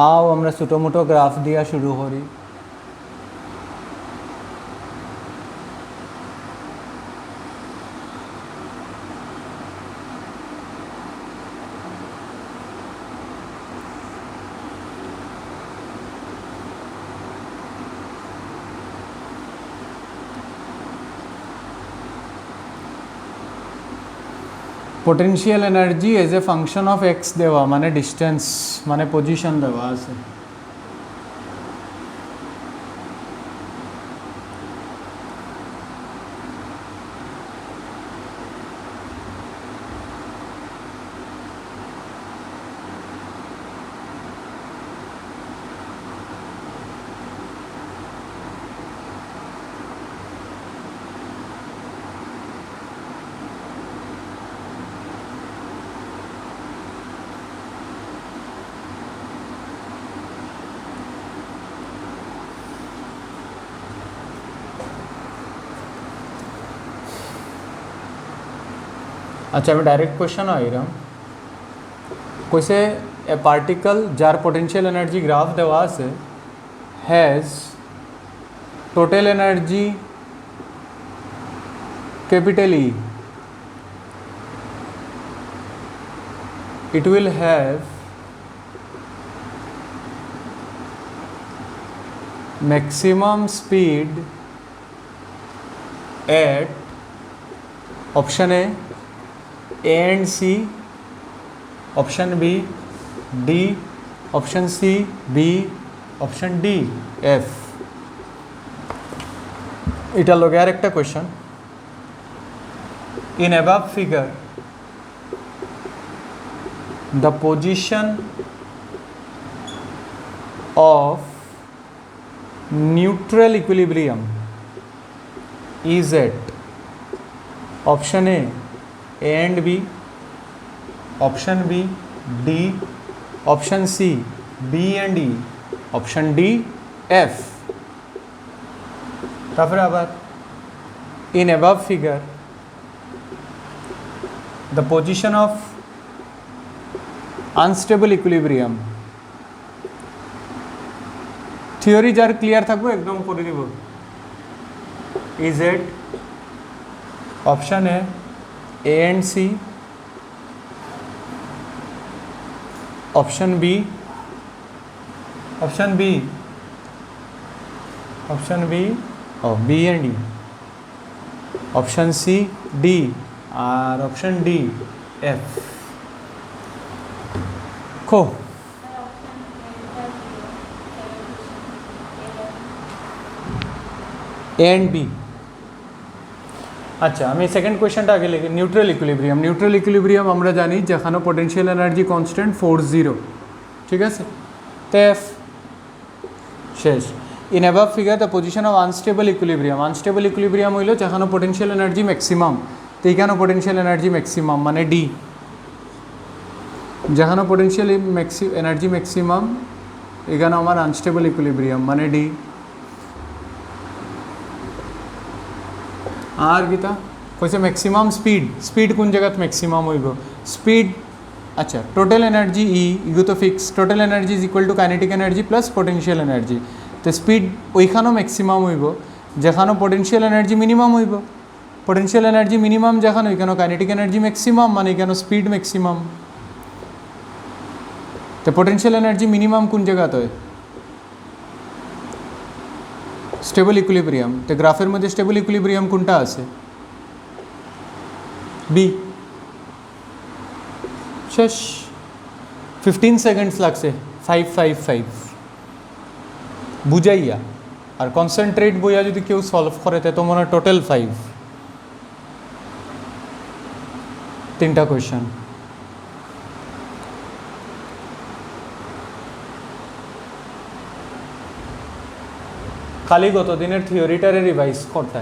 आओ আমরা ছোটো মোটো গ্রাফ দিয়া শুরু করি। Potential energy as a function of x देवा माने डिस्टेंस माने पोजीशन देवा আছে। अच्छा मैं डायरेक्ट क्वेश्चन आ रहा हूँ। कोई से ए particle jar potential energy graph देवा से has total energy capital E, it will have maximum speed at option A and C, option B D, option C B, option D F। এটা লগে আর একটা question. In above figure the position of neutral equilibrium is at option A and B, option B D, option C B and E, option D F। তারপরে আবার in above figure the position of unstable equilibrium theory যার clear থাকবো একদম করে দিব is at option A and C, option B, option B, option B, oh B and E, option C D और option D F। खो A and B। अच्छा हमें second question आगे लेके न्यूट्रल इक्विलिब्रियम। न्यूट्रल इक्विलिब्रियम আমরা জানি যেখানে potential energy constant 40, ঠিক আছে। তো এফ শেষ। In above figure the position of unstable equilibrium. Unstable equilibrium হইল যেখানে পোটেনশিয়াল এনার্জি ম্যাক্সিমাম, তো এইখানে পোটেনশিয়াল এনার্জি ম্যাক্সিমাম মানে ডি। যেখানে পোটেনশিয়াল এনার্জি ম্যাক্সিমাম এখানে আমার আনস্টেবল ইকুইলিব্রিয়াম মানে ডি। আর গীতা কইছে ম্যাক্সিমাম স্পিড, স্পিড কোন জায়গাত ম্যাক্সিমাম হইব স্পিড। আচ্ছা টোটাল এনার্জি ই ইগো তো fix, total energy is equal two kinetic energy plus potential energy. তো স্পিড ওইখানেও ম্যাক্সিমাম হইব যেখানেও পোটেনশিয়াল এনার্জি মিনিমাম হইব। পোটেনশিয়াল এনার্জি মিনিমাম যেখানে ওইখানেও কাইনেটিক এনার্জি ম্যাক্সিমাম মানে এখানেও স্পিড ম্যাক্সিমাম। তো পোটেনশিয়াল এনার্জি মিনিমাম কোন জায়গাত হয় স্টেবল ইকুইলিব্রিয়াম। তো গ্রাফের মধ্যে স্টেবল ইকুইলিব্রিয়াম কোনটা আছে বি। শেষ 15 সেকেন্ডস লাগছে 555 বুঝাইয়া। আর কনসেন্ট্রেট বইয়া যদি কেউ সলভ করে তো মনে হয় টোটাল 5। তিনটা কোয়েশ্চন। খালি গত দিনের থিওরিটারে রিভাইজ করতে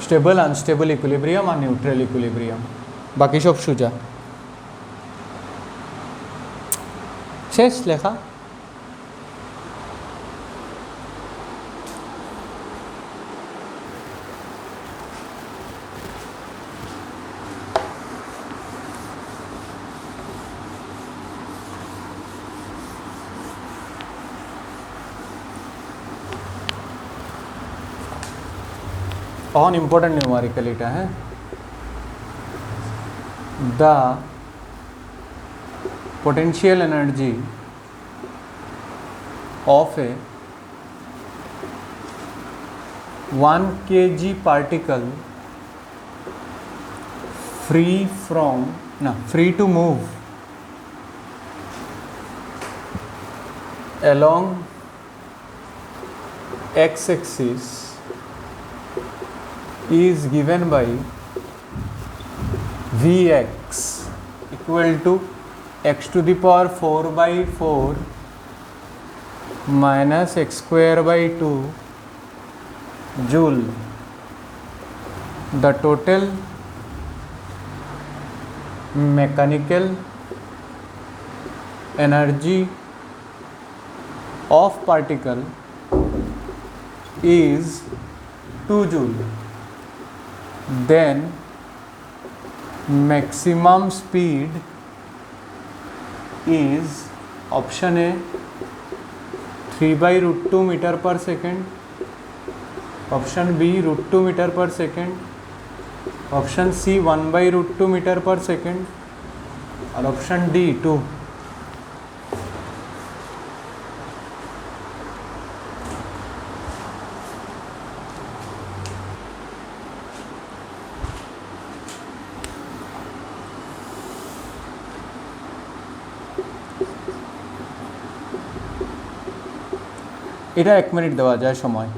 স্টেবল আনস্টেবল ইকুইলিব্রিয়াম আর নিউট্রাল ইকুইলিব্রিয়াম, বাকি সব সোজা। শেষ লেখা। অন ইম্পর্টেন্ট নিউমারিক্যাল এটা, হ্যাঁ। The potential energy of a 1 kg particle free to move along x-axis is given by Vx equal to x to the power 4 by 4 minus x square by 2 joule. The total mechanical energy of particle is 2 joule. Then maximum speed is option A 3 by root 2 meter per second, option B root 2 meter per second, option C 1 by root 2 meter per second, और option D 2. এটা 1 minute দেওয়া যায় সময়।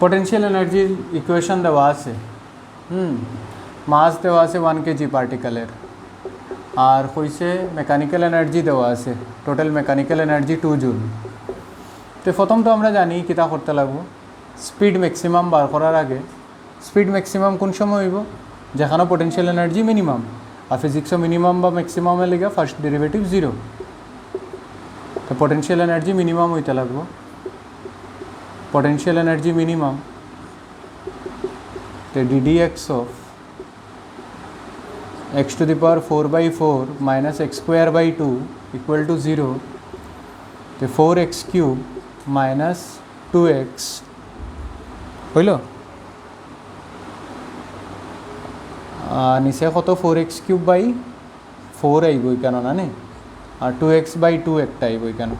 Potential এনার্জির equation দেওয়া আছে, মাস দেওয়া আছে 1 কেজি পার্টিকেলের, আর কইছে মেকানিক্যাল এনার্জি দেওয়া আছে, টোটাল মেকানিক্যাল এনার্জি 2 জুল। তো প্রথম তো আমরা জানি কিতা করতে লাগবো, স্পিড ম্যাক্সিমাম বার করার আগে স্পিড ম্যাক্সিমাম কোন সময় হইব, যেখানে পোটেনশিয়াল এনার্জি মিনিমাম, আর ফিজিক্সও মিনিমাম বা ম্যাক্সিমামের লিগে ফার্স্ট ডেরিভেটিভ 0। তো পোটেনশিয়াল এনার্জি মিনিমাম হইতে লাগবো, পোটেনশিয়াল এনার্জি মিনিমাম, তো ddx of x to the power 4 by 4 minus x square by 2 equal to 0, তো 4x cube minus 2x হইল, নিচে কত 4x কিউব বাই 4 আইব কেন না নে, আর 2x বাই 2 একটা আইব কেন,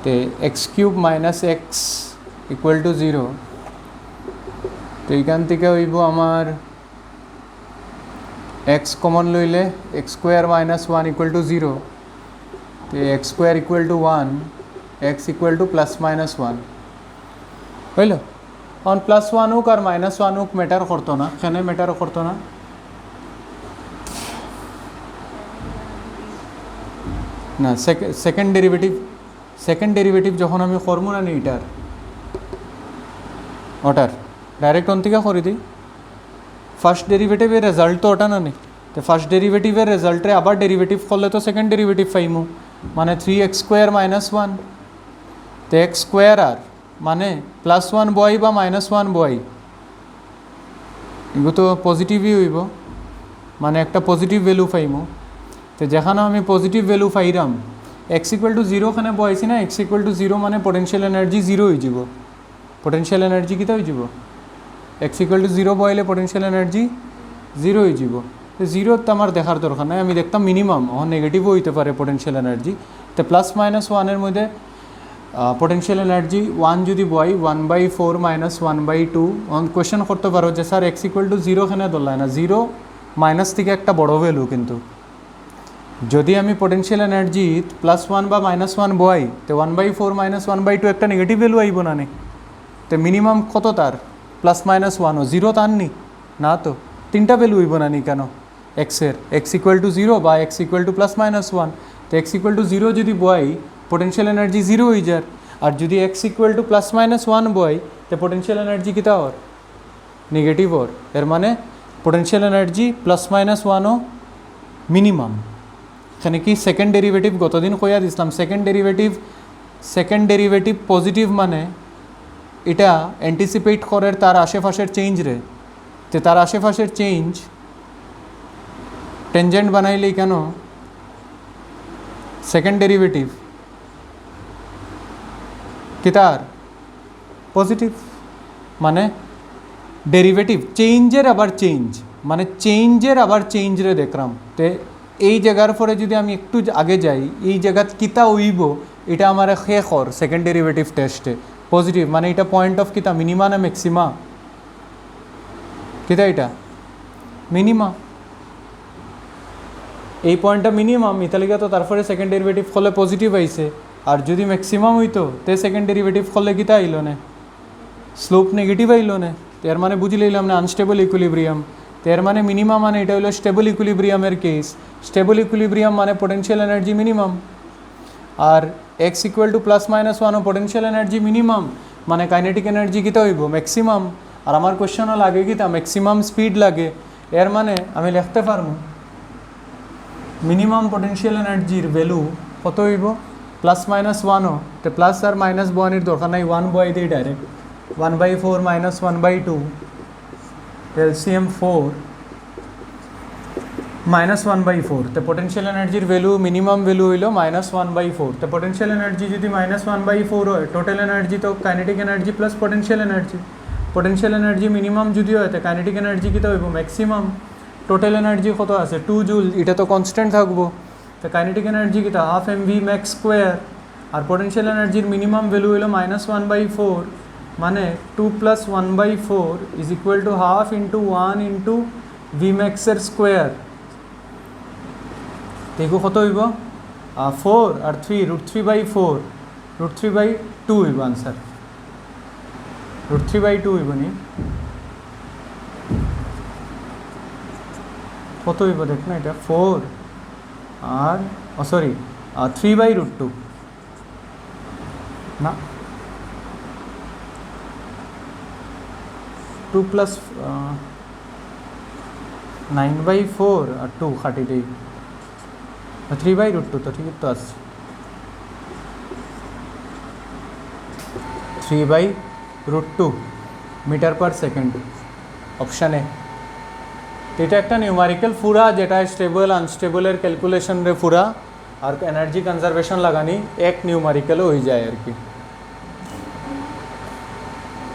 তো x cube minus x equal to 0। তো এইখান থেকে হইব আমার x কমন লইলে x square minus 1 equal to 0, তো x square equal to 1, x equal to plus minus 1 হইল। অন প্লাস 1 হোক আর মাইনাস 1 হোক ম্যাটার করতো না, এখানে ম্যাটারও করতো না। না সেকেন্ড ডেরিভেটিভ যখন আমি করবো না এইটার ওটার ডাইরেক্ট অন থেকে করে দিই, ফার্স্ট ডেরিভেটিভের রেজাল্ট তো ওটা না নেই, তো ফার্স্ট ডেরিভেটিভের রেজাল্টে আবার ডেরিভেটিভ করলে তো সেকেন্ড ডেরিভেটিভ পাইমু, মানে 3x স্কোয়ার মাইনাস 1, তো x স্কোয়ার আর মানে প্লাস 1 বয় বা মাইনাস 1 বয়, এগুলো তো পজিটিভই হইব, মানে একটা পজিটিভ ভ্যালু পাইমু। তো যেখানে আমি পজিটিভ ভ্যালু পাইরাম, x ইকুয়াল টু 0 খানে বয়সি না, x ইকুয়াল টু 0 মানে পোটেনশিয়াল এনার্জি 0 হয়ে যাব, পোটেনশিয়াল এনার্জি কিতা হয়ে যাব, x ইকুয়াল টু 0 বইলে পোটেনশিয়াল এনার্জি 0 হয়ে যাব। তো 0 তো আমার দেখার দরকার নাই, আমি দেখতাম মিনিমাম, ও নেগেটিভও হইতে পারে পোটেনশিয়াল এনার্জি। তো প্লাস মাইনাস 1-এর মধ্যে পোটেনশিয়াল এনার্জি 1 যদি বয় 1/4 মাইনাস 1/2, কোয়েশ্চেন করতে পারো যে স্যার x ইকুয়াল টু 0 খানে ধরলাম না, 0 মাইনাস থেকে একটা বড় ভ্যালু, কিন্তু যদি আমি পোটেনশিয়াল এনার্জি প্লাস 1 বা মাইনাস 1 বয়, তো 1/4 মাইনাস 1/2 একটা নেগেটিভ ভ্যালু আইব না নে, তো মিনিমাম কত তার প্লাস মাইনাস 1ও 0 তার নি না, তো তিনটা ভ্যালু হইব না নি কেন এক্সের, x ইকুয়াল টু 0 বা x equal to plus minus 1, তো x ইকুয়াল টু 0 যদি বয় পোটেনশিয়াল এনার্জি 0 হয়ে যায়, আর যদি x equal to plus minus 1 বয়, তো পোটেনশিয়াল এনার্জি কিতা ওর নেগেটিভ ওর, এর মানে পোটেনশিয়াল এনার্জি প্লাস মাইনাস 1ও মিনিমাম। এখানে কি সেকেন্ড ডেরিভেটিভ গতদিন কইয়া দিছিলাম, সেকেন্ড ডেরিভেটিভ পজিটিভ মানে এটা অ্যান্টিসিপেট করে তার আশেপাশের চেঞ্জ রে, তো তার আশেপাশের চেঞ্জ টেনজেন্ট বানাইলেই কেন সেকেন্ড ডেরিভেটিভ কি তার পজিটিভ, মানে ডেরিভেটিভ চেঞ্জের আবার চেঞ্জ, মানে চেঞ্জের আবার চেঞ্জ রে দেখলাম। তো এই জায়গার পরে যদি আমি একটু আগে যাই, এই জায়গাত কিতা হইব এটা আমার শেষ হর সেকেন্ড ডেরিভেটিভ টেস্টে পজিটিভ, মানে এটা পয়েন্ট অফ কিতা মিনিমা না ম্যাক্সিমা, কিতা এটা মিনিমা, এই পয়েন্টটা মিনিমাম ইতালিকা, তো তারপরে সেকেন্ড ডেরিভেটিভ হলে পজিটিভ আইছে। আর যদি ম্যাক্সিমাম হইতো তে সেকেন্ড ডেরিভেটিভ হলে কিতা আইল না, স্লোপ নেগেটিভ আইল না। এর মানে বুঝি লইলাম না আনস্টেবল ইকুইলিব্রিয়াম। এর মানে মিনিমাম মানে এটা হলো স্টেবল ইকুইলিব্রিয়ামের কেস। স্টেবল ইকুইলিব্রিয়াম মানে পোটেনশিয়াল এনার্জি মিনিমাম, আর x equal to plus minus one ও পোটেনশিয়াল এনার্জি মিনিমাম, মানে কাইনেটিক এনার্জি কিতা হইব ম্যাক্সিমাম। আর আমার কোয়েশ্চনও লাগে কিতা ম্যাক্সিমাম স্পিড লাগে। এর মানে আমি লিখতে পারবো মিনিমাম পোটেনশিয়াল এনার্জির ভ্যালু কত হইব প্লাস মাইনাস ওয়ানও, তো প্লাস আর মাইনাস বয়ানির দরকার নাই, ওয়ান বয় দিই ডাইরেক্ট, 1/4 minus 1/2 LCM 4 minus 1/4, তো পোটেনশিয়াল এনার্জির ভ্যালু মিনিমাম ভ্যালু হইল -1/4। তো পোটেনশিয়াল এনার্জি যদি -1/4 হয়, টোটাল এনার্জি তো kinetic energy plus potential energy. Potential energy minimum যদি হয় তো কাইনেটিক এনার্জি কী হইব ম্যাক্সিমাম। টোটাল এনার্জি কত আছে 2 জুল, এটা তো কনস্ট্যান্ট থাকবো। তো কাইনেটিক এনার্জি কিতা 1/2 mv ম্যাক্স স্কোয়ার, আর পোটেনশিয়াল এনার্জির মিনিমাম ভ্যালু হইল -1/4, মানে 2 + 1/4 ইজ ইকুয়াল টু 1/2 × 1 × ভি ম্যাক্সের স্কোয়ার। দেখো কত হইব 4 আর 3 √3/4, √3/2 হইব আনসার, √3/2 হইব নি, কত হইব দেখ না এটা 4 আর সরি 3/√2 না 2 + 9/4 আর 2 খাটি দেই 3/√2, তো ঠিকই তো আছে 3/√2 metre per second, option A. এটা একটা নিউমারিক্যাল ফুরা, যেটা স্টেবল আনস্টেবলের ক্যালকুলেশন রে ফুরা, আর এনার্জি কনজারভেশন লাগানি এক নিউমারিক্যালও হয়ে যায় আর কি,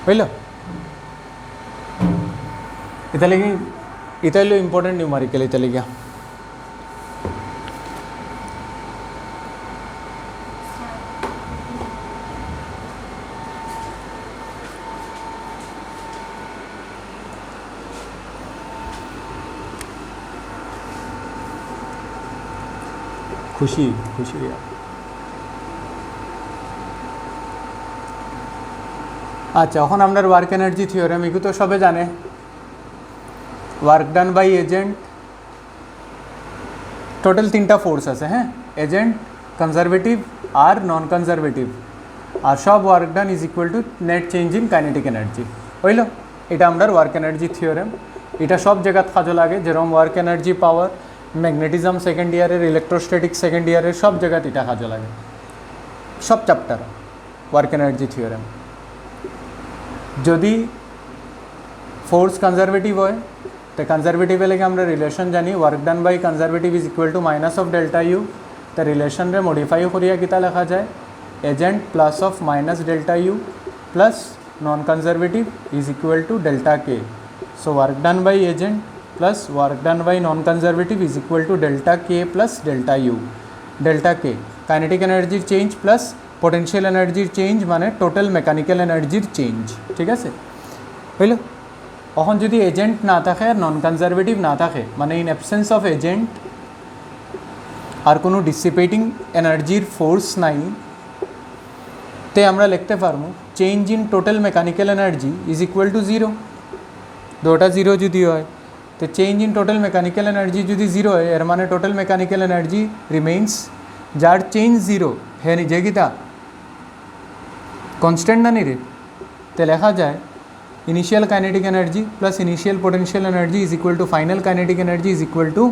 বুঝল? এটা হলো ইম্পর্টেন্ট নিউমারিক্যাল, এটা লেগে খুশি খুশি। আচ্ছা, এখন আপনার ওয়ার্ক এনার্জি থিওরেম এগুলো তো সবে জানে। Work done by agent, total 3টা ফোর্স আছে, হ্যাঁ, এজেন্ট, কনজারভেটিভ আর নন কনজারভেটিভ, আর সব work done is equal to net change in kinetic energy, হইল? এটা আমরা ওয়ার্ক এনার্জি থিওরেম। এটা সব জায়গাত কাজে লাগে, যেরকম work energy power magnetism second ইয়ারের, ইলেকট্রোস্ট্যাটিক সেকেন্ড ইয়ারের, সব জায়গাত এটা কাজে লাগে, সব চ্যাপ্টার ওয়ার্ক এনার্জি থিওরেম। যদি ফোর্স কনজারভেটিভ হয় তো কনজারভেটিভে লেগে আমরা রিলেশন জানি, work done by conservative is equal to minus of delta U. তো রিলেশন রে মডিফাই করিয়া কিতা লেখা যায়, agent plus of minus delta U plus non conservative is equal to delta K. So work done by agent plus work done by non conservative is equal to delta K plus delta U. Delta K kinetic এনার্জির change plus potential এনার্জির change, মানে total mechanical এনার্জির change, ঠিক আছে, হইল? এখন যদি agent না থাকে আর নন কনজারভেটিভ না থাকে, মানে ইন অ্যাবসেন্স অফ এজেন্ট আর কোনো ডিসিপেটিং এনার্জির ফোর্স নাই, তে আমরা লিখতে পারবো change in total mechanical energy is equal to 0। দুটা 0 যদি হয় তো change in total mechanical energy যদি 0 হয়, এর মানে টোটাল মেকানিক্যাল এনার্জি রিমেইনস, যার চেঞ্জ 0 হে নিজে গীতা কনস্ট্যান্ট না নি রে, তো লেখা যায় initial kinetic energy plus initial potential energy is equal two final kinetic energy is equal to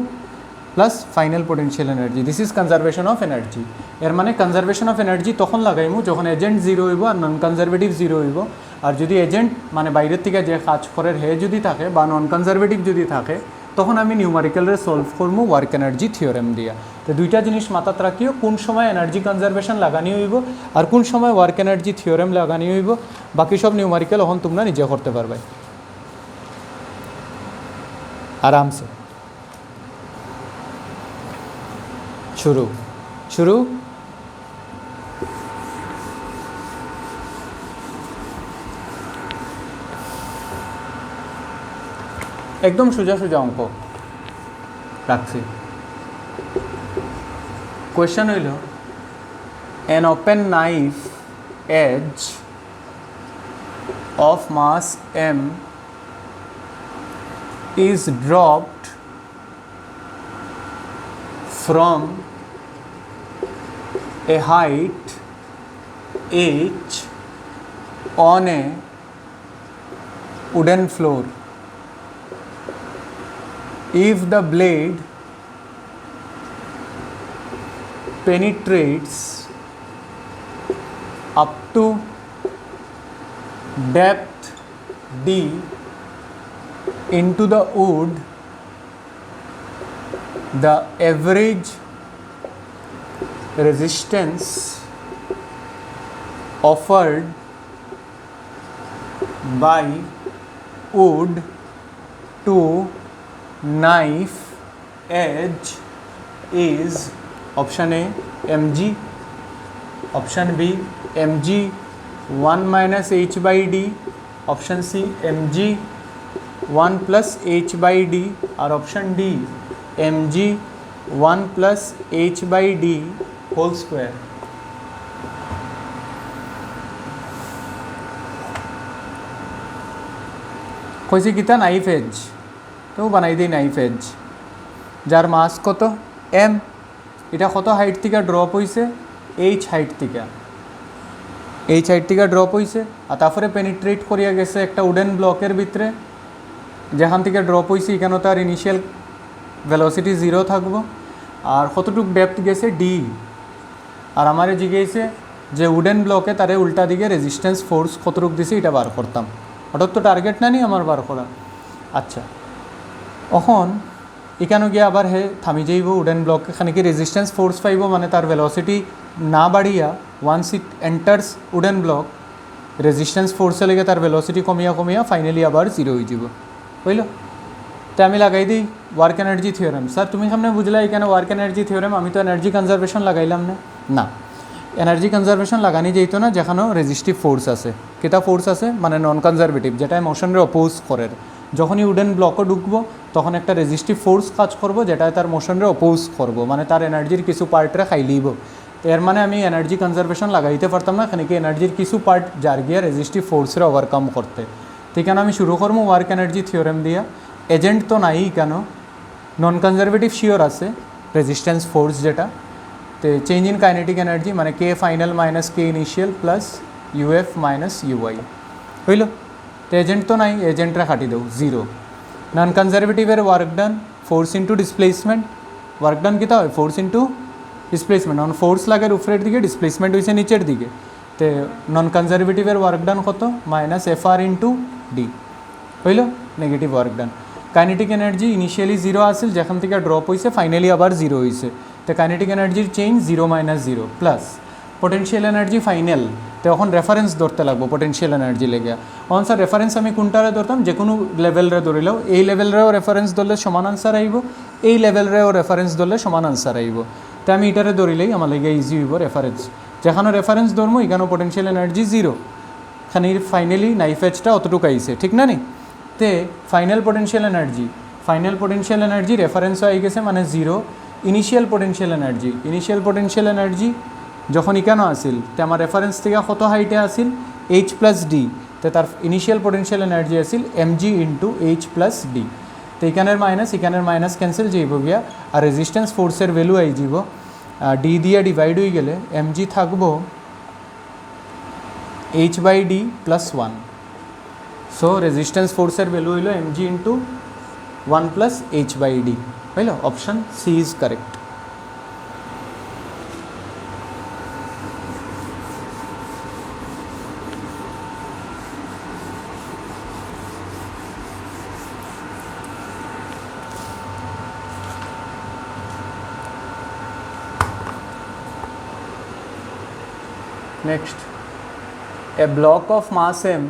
plus final potential energy. This is conservation of energy. এর মানে কনজারভেশন অফ এনার্জি তখন লাগাইমু যখন এজেন্ট 0 হইব আর নন কনজারভেটিভ 0 হইব। আর যদি agent মানে বাইরের থেকে যে কাজ করে হে যদি থাকে বা নন কনজারভেটিভ যদি থাকে, তখন আমি নিউমারিক্যালরে সলভ করবো ওয়ার্ক এনার্জি থিওরেম দিয়া। তো দুইটা জিনিস মাথাত রাখিও, কোন সময় এনার্জি কনজারভেশন লাগানি হইব আর কোন সময় ওয়ার্ক এনার্জি থিওরেম লাগানি হইব। বাকি সব নিউমারিক্যাল এখন তোমরা নিজে করতে পারবে আরামসে। শুরু শুরু একদম সোজা সোজা অঙ্ক রাখছি। কোয়েশ্চেন হইল an open knife edge of mass m is dropped from a height h on a wooden floor. If the blade penetrates up to depth d into the wood, the average resistance offered by wood to knife edge is option A mg, option B mg 1 minus h by d, option C mg 1 plus h by d, or option D mg 1 plus h by d whole square. কইছে কিতা knife age, তো বানাই দিই knife age যার মাস কত M, এটা কত height থেকে ড্রপ হয়েছে এইচ হাইট থেকে ড্রপ হয়েছে, আর তারপরে পেনিট্রেট করিয়া গেছে একটা উডেন ব্লকের ভিতরে, যেখান থেকে ড্রপ হয়েছে এখানে তার ইনিশিয়াল ভেলোসিটি 0 থাকবো, আর কতটুক ডেপথ গেছে ডি। আর আমারে জিজ্ঞেসে যে উডেন ব্লকে তারে উল্টা দিকে রেজিস্ট্যান্স ফোর্স কতটুক দিছে এটা বার করতাম, ওটার তো টার্গেট না নি আমার বার করা। আচ্ছা এখন এখানে গিয়ে আবার হে থামি যাইব উডেন ব্লক, এখানে কি রেজিস্ট্যান্স ফোর্স পাইব, মানে তার ভেলোসিটি না বাড়িয়া once it enters wooden block resistance ফোর্সে লেগে তার ভেলোসিটি কমিয়া ফাইনালি আবার 0 হয়ে যাব, বুঝল? তো আমি লাগাই দিই ওয়ার্ক এনার্জি থিওরেম। স্যার তুমি সামনে বুঝলা এখানে ওয়ার্ক এনার্জি থিওরেম, আমি তো এনার্জি কনজারভেশন লাগাইলাম না, এনার্জি কনজারভেশন লাগানি যেত না যেখানেও রেজিস্টিভ ফোর্স আছে। কেটা ফোর্স আছে মানে নন কনজারভেটিভ, যেটা মোশনের অপোজ করে। যখনই উডেন ব্লকও ঢুকবো তখন একটা রেজিস্টিভ ফোর্স কাজ করবো যেটা তার মোশনের অপোজ করবো, মানে তার এনার্জির কিছু পার্টরে খাই লিব। এর মানে আমি এনার্জি কনজারভেশন লাগাইতে পারতাম না, এখানে কি এনার্জির কিছু পার্ট যার গিয়া রেজিস্টিভ ফোর্সরে ওভারকাম করতে। ঠিক আছে, আমি শুরু করবো ওয়ার্ক এনার্জি থিওরেম দিয়া। এজেন্ট তো নাই কেন, নন কনজারভেটিভ শিওর আছে রেজিস্ট্যান্স ফোর্স যেটা, তো চেঞ্জ ইন কাইনেটিক এনার্জি মানে K final minus K initial plus U F minus U I হইল। তো এজেন্ট তো নাই, এজেন্টরা কাটি দেও 0। নন কনজারভেটিভের work done force into displacement, work done কিতা হয় ফোর্স ইন্টু ডিসপ্লেসমেন্ট, অন ফোর্স লাগের উপরের দিকে, ডিসপ্লেসমেন্ট হয়েছে নিচের দিকে। তো নন কনজারভেটিভের ওয়ার্ক ডান কত minus F R into D হইল negative work done. Kinetic energy initially 0 আসছিল, যেখান থেকে ড্রপ হয়েছে ফাইনালি আবার 0 হয়েছে। তো কাইনেটিক এনার্জির change 0 minus 0 plus potential energy final. তো এখন রেফারেন্স ধরতে লাগবো পোটেনশিয়াল এনার্জি লেগে। অন স্যার রেফারেন্স আমি কোনটারে ধরতাম, যে কোনো লেভেলরে ধরিলেও, এই লেভেলরেও রেফারেন্স ধরলে সমান আনসার আইব, এই লেভেলরেও রেফারেন্স ধরলে সমান আনসার আইব। তো আমি এটারে ধরিলেই আমার লেগে ইজি হইব রেফারেন্স। যেখানে রেফারেন্স ধরবো এখানেও পোটেনশিয়াল এনার্জি 0, খানি ফাইনালি নাইফ এজটা অতটুকু আইছে, ঠিক না নি? তে ফাইনাল পোটেনশিয়াল এনার্জি রেফারেন্স হয়ে গেছে মানে 0। ইনিশিয়াল পোটেনশিয়াল এনার্জি যখন ইকানো আসিল, তো আমার রেফারেন্স থেকে কত হাইটে আসিল এইচ প্লাস ডি, তো তার ইনিশিয়াল পোটেনশিয়াল এনার্জি আসিল M G into H plus D. তো এখানের মাইনাস ক্যান্সেল যাইব গিয়া, আর রেজিস্ট্যান্স ফোর্সের ভ্যালু আই যাব ডি দিয়ে ডিভাইড হয়ে গেলে এমজি থাকবো H by D plus 1। So resistance ফোর্সের ভ্যালু হইল M G into 1 plus H by D হইল। Option C is correct. Next, a block of mass m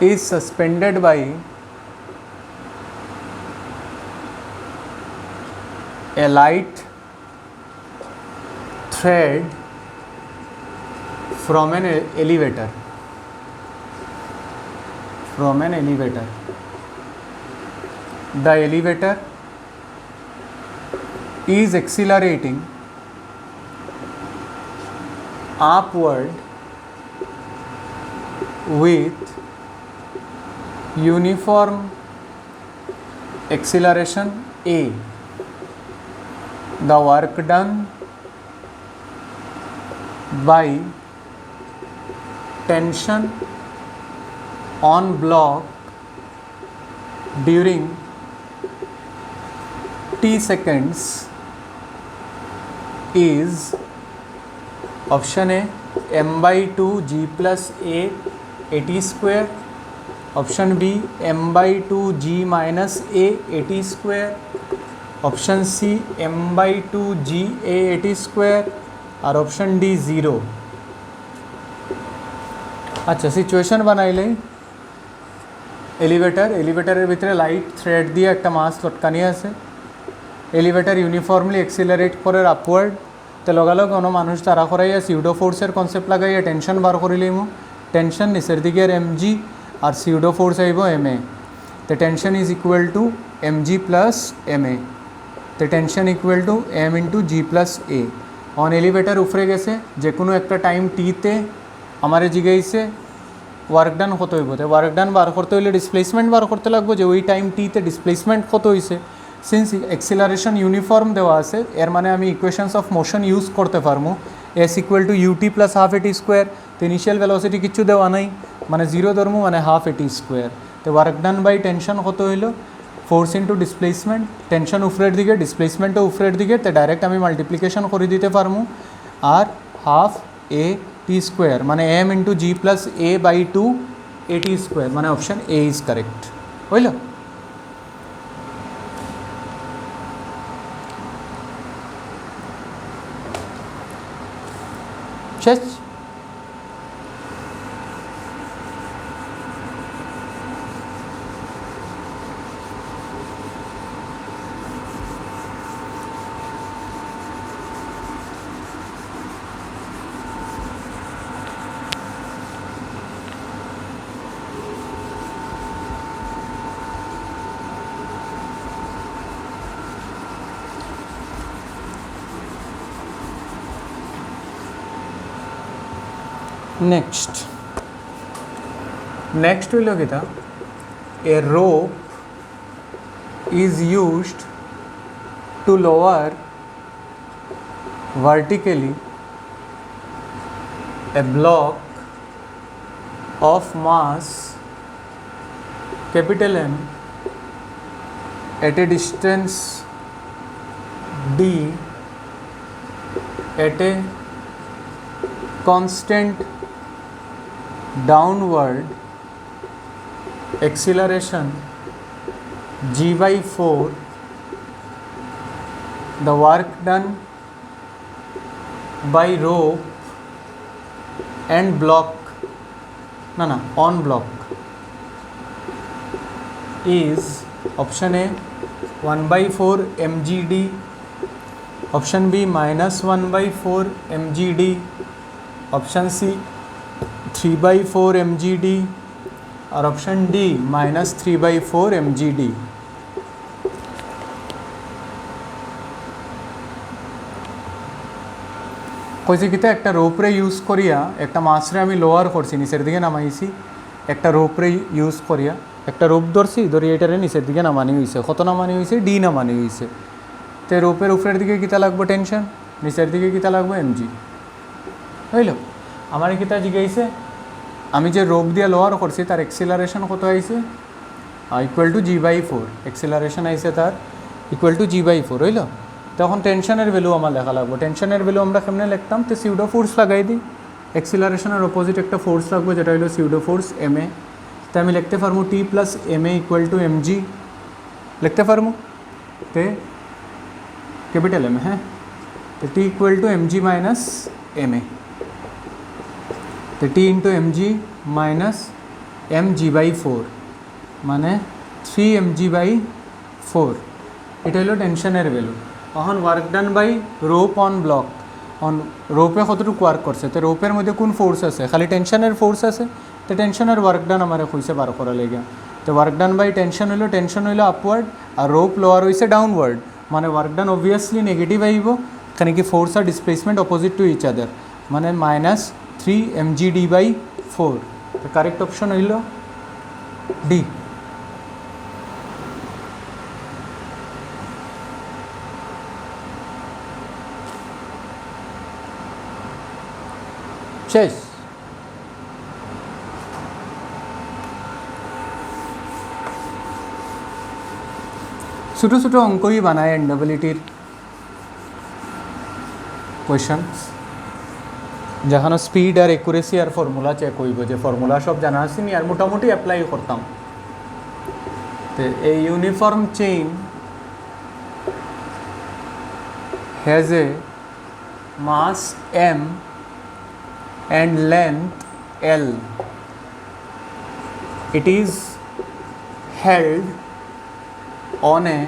is suspended by a light thread from an elevator. The elevator is accelerating upward with uniform acceleration A. The work done by tension on block during t seconds is option A m by 2 g plus a at square, option B m by 2 g minus a at square, option C m by 2 g a at square और option D 0। अच्छा situation बनाइले elevator भितरे light thread दिए एक मास लटकानी आछे elevator यूनिफर्मली एक्सिलारेट करे आपवार्ड तो लगालग कोनो मानुष तारा कराइया सिउडो फोर्सर कन्सेप्ट लागाइया टेंशन बार कर लइमु टेंशन निचेर दिके एम जी और सिउडो फोर्स आइबो एम ए तो tension is equal to M G plus M A तो tension equal to M into ji plus A অন এলিভেটার উপরে গেছে যে কোনো একটা টাইম টিতে আমারে জিগাইছে ওয়ার্ক ডান কত হইব তো ওয়ার্ক ডান বার করতে হইলে ডিসপ্লেসমেন্ট বার করতে লাগবে যে ওই টাইম টিতে ডিসপ্লেসমেন্ট কত হইছে সিন্স এক্সিলারেশন ইউনিফর্ম দেওয়া আছে এর মানে আমি ইকুয়েশনস অফ মোশন ইউজ করতে পারবো s equal to u t plus half a t square তো ইনিশিয়াল ভেলোসিটি কিছু দেওয়া নাই মানে জিরো ধরমু মানে হাফ এটি স্কোয়ার তো ওয়ার্ক ডান বাই টেনশন কত হইলো फोर्स इंटू डिसप्लेसमेंट टेंशन ऊपरेर दिके डिसप्लेसमेंट ऊपरेर दिके तो डायरेक्ट आमी माल्टिप्लिकेशन कर दीते पारमु और हाफ ए टी स्क्वायर माने m into ji plus a by 2 a t square माने ऑप्शन ए इज करेक्ट हইল শেষ नेक्स्ट हইল किता a rope is used to lower vertically a block of mass capital M at a distance d at a constant downward acceleration g by 4 the work done by rope and block on block is option A 1 by 4 mgd, option B minus 1 by 4 mgd, option C 3 by 4 mgd और option D minus 3 by 4 mgd। কইছে কিতা একটা রোপরে use করিয়া একটা মাছরে আমি lower করছি নিচের দিকে নামাইছি একটা রোপরে ইউজ করিয়া একটা রোপ ধরছি ধরি এটারে নিচের দিকে নামানি হইছে কত নামানি হইছে ডি নামানি হইছে তে রোপের উপরের দিকে কিতা লাগবে টেনশন নিচের দিকে কিতা লাগবে এমজি হইল আমার কিতা জিগাইছে আমি যে রোপ দিয়ে লোয়ার করছি তার এক্সিলারেশন কত আইছে equal to g by 4 acceleration আইছে তার ইকুয়াল টু জি বাই 4 হইল তখন টেনশনের ভ্যালু আমার লেখা লাগবে টেনশনের ভ্যালু আমরা কেমনে লিখতাম তো সিউডো ফোর্স লাগাই দিই এক্সিলারেশনের অপোজিট একটা ফোর্স লাগবে যেটা হলো সিউডো ফোর্স এম এ তো আমি লিখতে পারবো T plus M A equal to M G লিখতে পারবো তে ক্যাপিটাল এম হ্যাঁ তো তো T equal to M G minus M A, তো T into M G minus M G by 4 মানে 3 এম জি বাই 4, এটা হলো টেনশনের ভ্যালু। এখন work done by rope on block, অন রোপে কতটুকু ওয়ার্ক করছে, তো রোপের মধ্যে কোন ফোর্স আছে, খালি টেনশনের ফোর্স আছে, তো টেনশনের ওয়ার্ক ডান আমার হয়েছে বার করা লেগে। তো ওয়ার্ক ডান বাই টেনশন হইলো আপওয়ার্ড, আর রোপ লোয়ার হয়েছে ডাউনওয়ার্ড, মানে ওয়ার্ক ডান অবভিয়াসলি নেগেটিভ আইব, এখানে কি ফোর্স আর displacement opposite to each other, মানে -3 mgd/4। তো কারেক্ট অপশন হইল ডি। শেষ। ছোটো ছোটো অঙ্কই বানায় এনডাবলিটির কোয়েশনস, যেখানে স্পিড আর একুরেসি আর ফর্মুলা চেক হইব, যে ফর্মুলা সব জানা আসেনি আর মোটামুটি অ্যাপ্লাই করতাম। তো এই uniform chain has a mass m and length L. It is held on a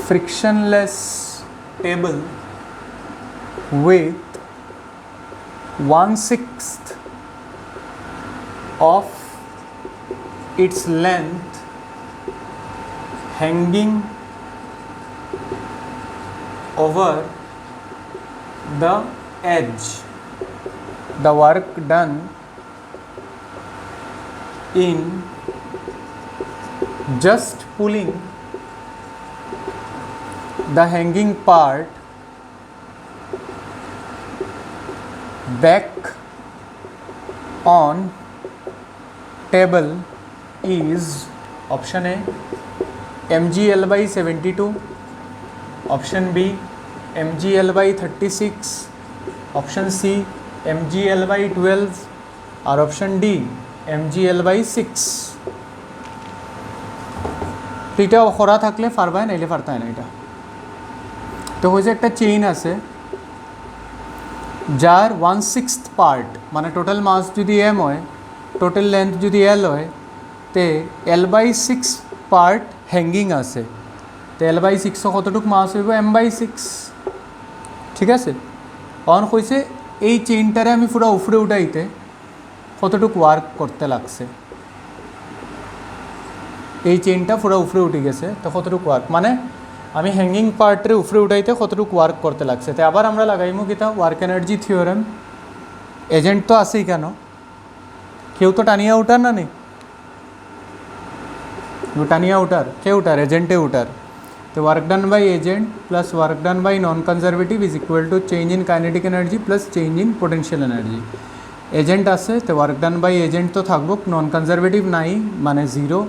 frictionless table with 1/6 of its length hanging over the edge. The work done in just pulling the hanging part back on table is option A mgl/72, option B mgl/36, option C mgl/12 R option D mgl/6। তো এটা খরা থাকলে পারবাই, নাইলে পারতাই না। এটা তো হয়েছে একটা চেইন আছে যার 1/6 পার্ট, মানে টোটাল মাস যদি এম হয়, টোটাল লেন্থ যদি এল হয়, তে L/6 পার্ট হ্যাঙ্গিং আছে। তো L/6 কতটুকু মাস হইব m/6, ঠিক আছে। অন কইছে এই চেইনটারে আমি পুরো উপরে উঠাইতে কতটুকু ওয়ার্ক করতে লাগছে, এই চেইনটা পুরো উপরে উঠে গেছে, তো কতটুকু ওয়ার্ক, মানে আমি হ্যাঙ্গিং পার্টের উপরে উঠাইতে কতটুকু ওয়ার্ক করতে লাগছে। তো আবার আমরা লাগাইমু কিতা ওয়ার্ক এনার্জি থিওরেম। এজেন্ট তো আছেই, কেন কেউ তো টানিয়া উঠার না নেই, টানিয়া উঠার, কে উঠার, এজেন্টে উঠার। তো work done by agent plus work done by non conservative is equal to change in kinetic energy plus change in potential energy. Agent আছে, তো ওয়ার্ক ডান বাই এজেন্ট তো থাকবো, নন কনজারভেটিভ নাই মানে 0।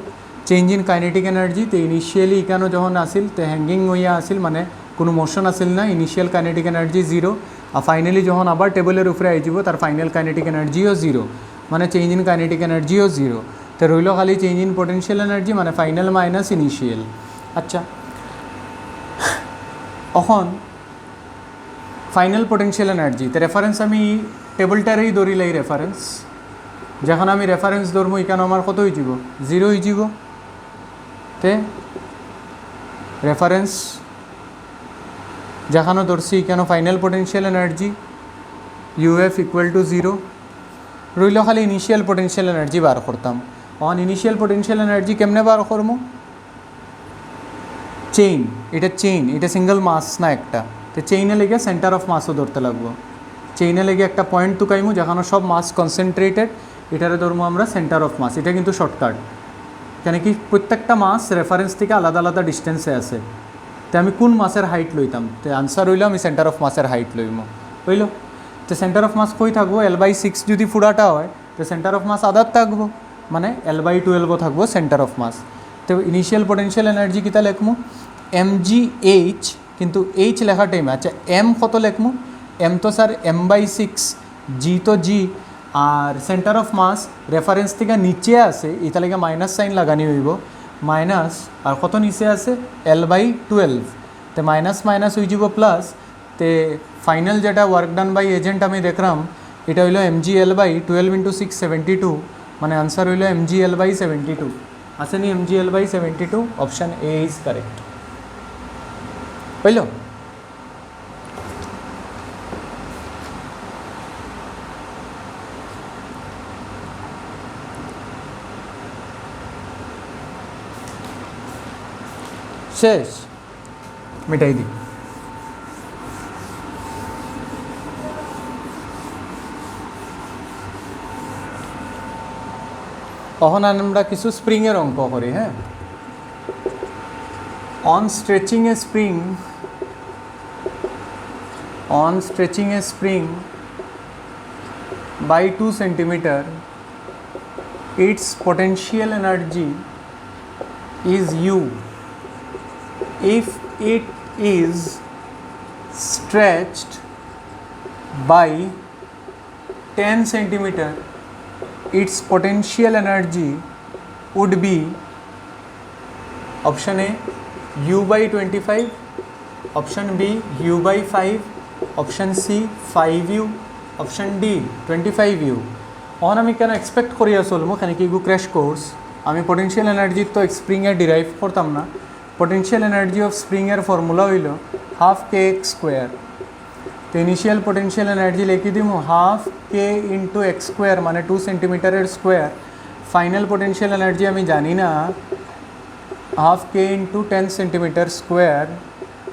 চেঞ্জ ইন কাইনেটিক এনার্জি, তো initially ইকানো যখন আসিল তো hanging হইয়া আসিল, মানে কোনো মোশন আসিল না, ইনিশিয়াল কাইনেটিক এনার্জি 0, আর ফাইনালি যখন আবার টেবলের উপরে আই যাব তার ফাইনাল কাইনেটিক এনার্জিও 0, মানে চেঞ্জ ইন কাইনেটিক এনার্জিও 0। তো রইল খালি চেঞ্জ ইন পোটেনশিয়াল এনার্জি, মানে ফাইনাল মাইনাস ইনিশিয়াল। আচ্ছা, এখন ফাইনাল পোটেনশিয়াল এনার্জি, তো রেফারেন্স আমি টেবলটারেই ধরিলাই রেফারেন্স, যখন আমি রেফারেন্স ধরবো এখানে আমার কত হয়ে যাব, 0 হয়ে যাব। তে রেফারেন্স যেখানে ধরছি এখানে final potential energy UF equal to 0, রইল খালি ইনিশিয়াল পোটেনশিয়াল এনার্জি বার করতাম। অন ইনিশিয়াল পোটেনশিয়াল এনার্জি কেমনে বার করবো, চেইন, এটা সিঙ্গল মাস না একটা, তো চেইনে লেগে সেন্টার অফ মাসও ধরতে লাগবো। চেইনে লেগে একটা পয়েন্ট তুকাইমু যেখানে সব মাস কনসেন্ট্রেটেড, এটারে ধরবো আমরা সেন্টার অফ মাস। এটা কিন্তু শর্টকাট, কেন কি প্রত্যেকটা মাস রেফারেন্স থেকে আলাদা আলাদা ডিস্টেন্সে আছে। তো আমি কোন মাসের হাইট লইতাম, তো আনসার হইল আমি সেন্টার অফ মাসের হাইট লইম, হইল। তো সেন্টার অফ মাস কই থাকবো, L/6 যদি ফুরাটা হয় তো সেন্টার অফ মাস আদার থাকবো, মানে L/12 থাকবো সেন্টার অফ মাস। তো ইনিশিয়াল পোটেনশিয়াল এনার্জি কিতা লেখমু, mgh, কিন্তু এইচ লেখা টাইম, আচ্ছা এম কত লেখমু, এম তো স্যার m/6, জি তো জি, আর সেন্টার অফ মাস রেফারেন্স থেকে নিচে আছে, এটা লেগে মাইনাস সাইন লাগানি হইব, মাইনাস আর কত নিচে আছে L/12। तो माइनस माइनस हुई যাব प्लस तो फाइनल जेटा वर्क डान बाई एजेंट आमी देखलाम এটা হইল mgl বাই 12 ইন্টু 672 মানে आंसर হইল mgl বাই 72 আসেনি mgl by 72 option A is correct হইল শেষ মিটাই দিই এখন আমরা কিছু স্প্রিংয়ের অঙ্ক করি হ্যাঁ on stretching A spring by 2 centimeter its potential energy is U if it is stretched by 10 centimeter its potential energy would be option A U by 25 option B U by 5 option C 5U option D 25U on আমি কেন expect করি আসল মো খানি কি গু crash course আমি potential energy তো spring এর ডিরাইভ করতাম না পোটেনশিয়াল এনার্জি অফ স্প্রিং এর ফর্মুলা হইল হাফ কে এক্স স্কোয়ার तो इनिशियल पोटेंशियल एनर्जी लिखी दी half k into x square माने 2 centimetre square final potential energy हमें जानी ना half k into 10 centimetre square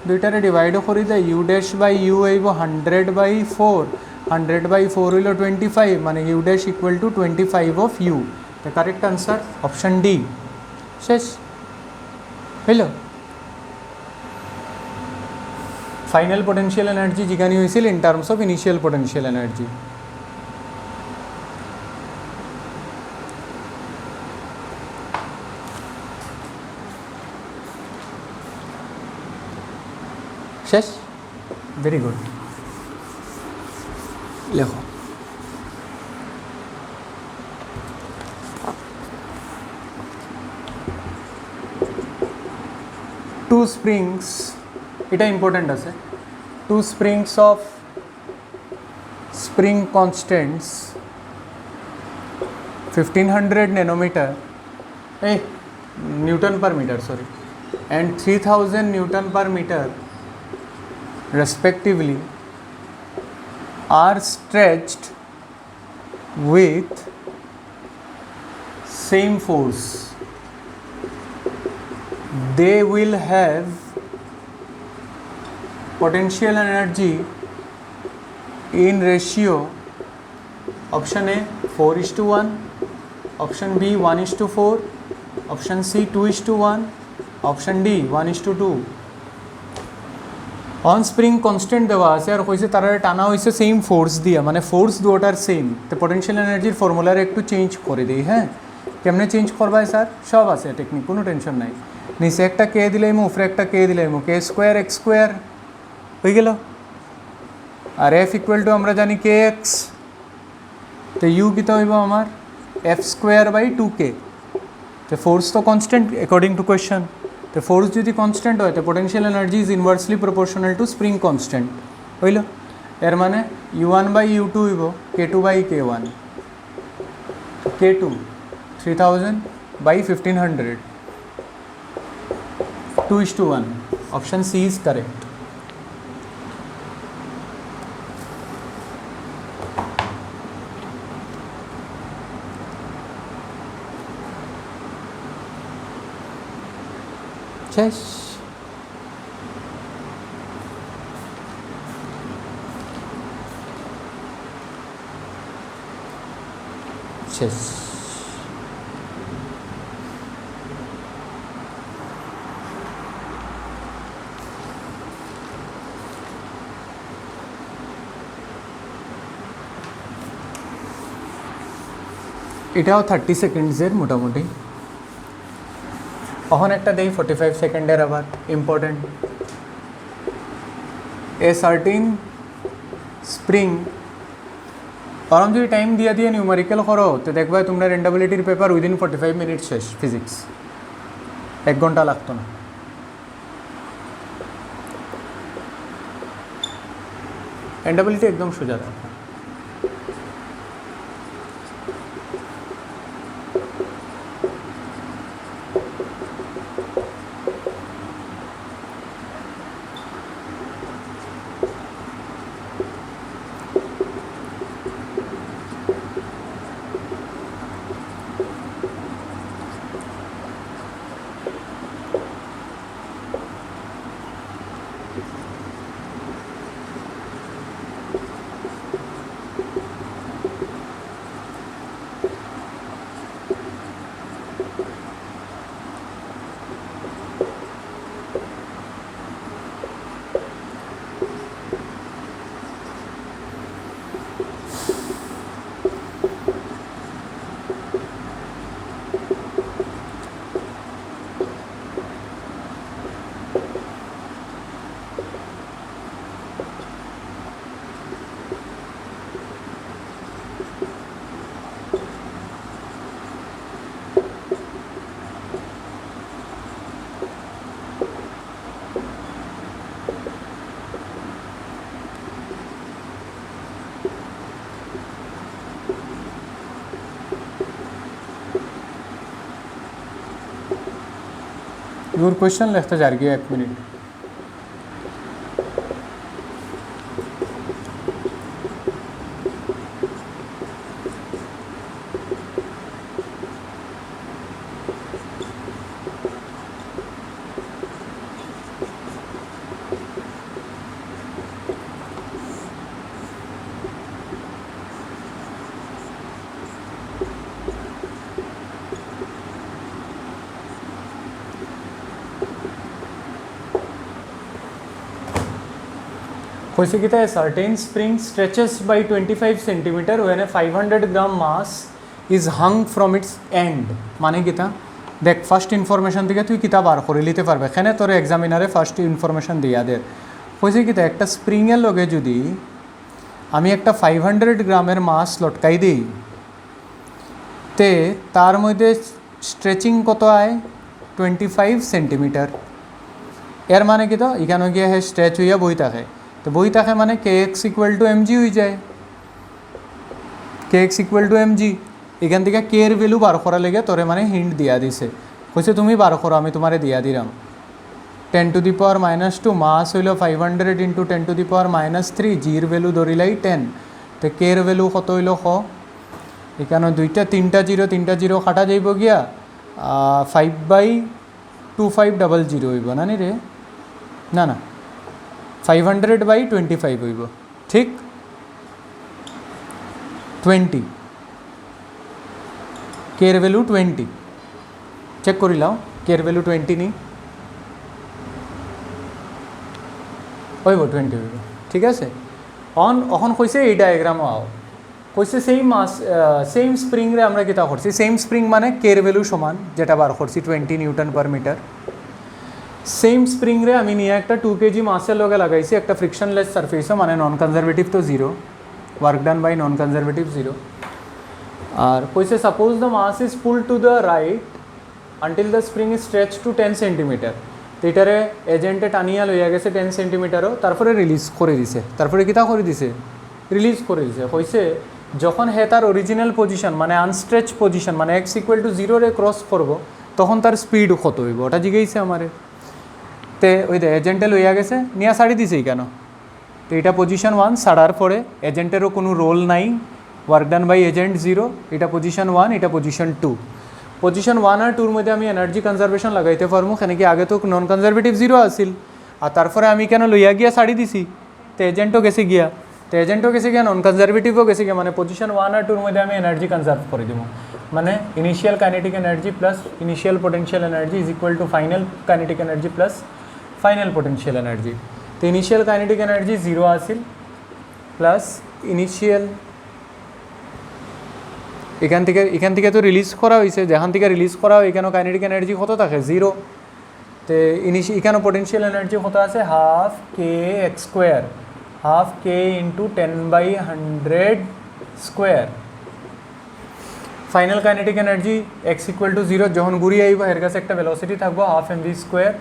दुईटारे divide कर दे यू डैश बाई यू आइब 100 बाई 4 हईल 25 माने you dash equal to 25 of U तो करेक्ट आंसर ऑप्शन डी शेष हईल फाइनल पोटेंशियल एनर्जी जिगानी हुई in terms of initial potential energy शेष वेरी गुड लिखो टू स्प्रिंग्स এটা ইম্পর্টেন্ট আছে two springs of spring constants 1500 nanometer newton per metre sorry and 3000 Newton per meter respectively are stretched with same force they will have potential energy in ratio option A 4:1 option B 1:4 option C 2:1 option D 1:2 on spring constant देवा आछे और कइसे तारा टाना हइছে same force दिया माने force दुटार same तो potential एनार्जिर फर्मुलार एकटू change करे दिई हाँ केमने चेंज करबाय सर सब आछे टेक्निक कोनो टेंशन नाई नीचे एक के दिलाइमु उपरे एक के दिलाइमु के स्क्वायर एक्स स्क्वायर हो गल और एफ इक्वल टू हमारा जानी के एक्स तो यू कितना हईब आमार एफ स्क्वायर बाई 2k तो फोर्स तो कन्स्टेंट एकॉर्डिंग टू क्वेश्चन तो फोर्स जो कन्स्टेंट हो तो potential energy is inversely proportional to spring constant हईल एर माने u1 बाई u2 हईब k2 by k1 k2 3000 by 1500 2:1 option C is correct শেষ শেষ এটাও 30 সেকেন্ডসের মোটামুটি এখন একটা দেই 45 সেকেন্ডের আবার ইম্পর্টেন্ট এ সার্টিন স্প্রিং और जो टाइम दिया दिए न्यूमेरिकल करो तो देखबा तुम्हारा रेंडेबिलिटीर पेपर उइदिन 45 मिनट शेष फिजिक्स 1 घंटा लागतो ना এন্ডাবিলিটি একদম সোজা রাখো। योर क्वेश्चन लिखते जा रही है 1 मिनट। कैसे किता है certain spring stretches by 25 centimetre when a 500 gram mass is hung from its end माने किता देख फार्स्ट इनफरमेशन दिके तुई किता बार करे लिते पारबे एखाने तोर एग्जामिनारे फार्स्ट इनफरमेशन दिया दे कैसे किता एक स्प्रिंगेर लगे जदि आमी एक 500 ग्रामेर मास लटकाई दिई ते तार मध्य स्ट्रेचिंग कत आए 25 सेंटीमीटर एर माने कि तो इखाने गए है स्ट्रेच हुई बही थाके तो बही थाके माने k x equal to M g हो जाए k x equal to M g एखान के के भैल्यू बार करा लेगे तोरे माने हिंट दिया दिसे कैसे तुम बार करो आमी तुम्हारे दिया दिलाम 10 टू द पावर -2 मास हईल 500 इंटू 10 टू द पावर -3 जीर भैल्यू धरिलाई 10 तो के भैल्यू कत हईल 100 एखाने दुईटा तीनटा जिरो काटा जाइब गया 5/2500 हईब ना रे ना ना 500/25 हईब ठीक 20 केर भैल्यू 20 चेक कर लाओ केर भैल्यू 20 नहीं हईब 20 हईब ठीक है अन अखन कैसे ये डायग्राम आओ कैसे सेम मास सेम स्प्रिंग रे আমরা কিতা করছি सेम स्प्रिंग माने केर भैल्यू समान जेटा बार करছি 20 নিউটন पर मीटर सेम स्प्रिंग रे आमी निये एक 2 केजी मासेर लगे लागाइছি एक फ्रिक्शनलेस सारफेस माने नन कन्जारभेटिव तो 0 work done by non conservative 0 और कैसे suppose the mass is pulled to the right until the spring is stretch to 10 centimetre तो एटारे एजेंटे टानिया लइया गेছে 10 सेंटीमीटर तारपरे रिलीज करे दिছে तारपरे किता करे दिছে रिलीज करे दिছে कैसे যখন হে তার অরিজিনাল পজিশন মানে আনস্ট্রেচ পজিশন মানে x ইকুয়াল টু 0 রে ক্রস করব তখন তার স্পিড কত হইব ওটা জিজ্ঞাসা আমারে তে ওই দে এজেন্টে লইয়া গেছে নিয়া ছাড়ি দিছেই কেন তো এটা পজিশন 1 ছাড়ার পরে এজেন্টেরও কোনো রোল নাই ওয়ার্ক ডান বাই এজেন্ট 0 এটা পজিশন 1 এটা পজিশন 2 পজিশন 1 আর 2 এর মধ্যে আমি এনার্জি কনজারভেশন লাগাইতে পারমু কেন কি আগে তো নন কনজারভেটিভ 0 আছিল আর তারপরে আমি কেন লইয়া গিয়া ছাড়ি দিছি তো এজেন্টও গেছে গিয়া तो एजेंटो कैसे गया नन कन्जारभेटिव कैसे गया माने पोजिशन 1 और 2 मध्य आमी एनार्जी कन्जार्व कर देव माने initial kinetic energy plus initial potential energy is equal to final kinetic energy plus final potential energy तो इनिशियल काइनेटिक एनार्जी 0 आसिल प्लस इनिशियल एखान थेके तो रिलीज करा हयेछे जेखान थेके रिलीज करा हय एखानेও काइनेटिक एनार्जी कत थाके 0 तो एखाने पोटेंशियल एनार्जी कत आछे half k x square half k into 10/100 square final kinetic energy x equal to 0 जखन घुरी आइब एर काছে একটা ভেলোসিটি থাকবো हाफ एम ভি स्क्वायर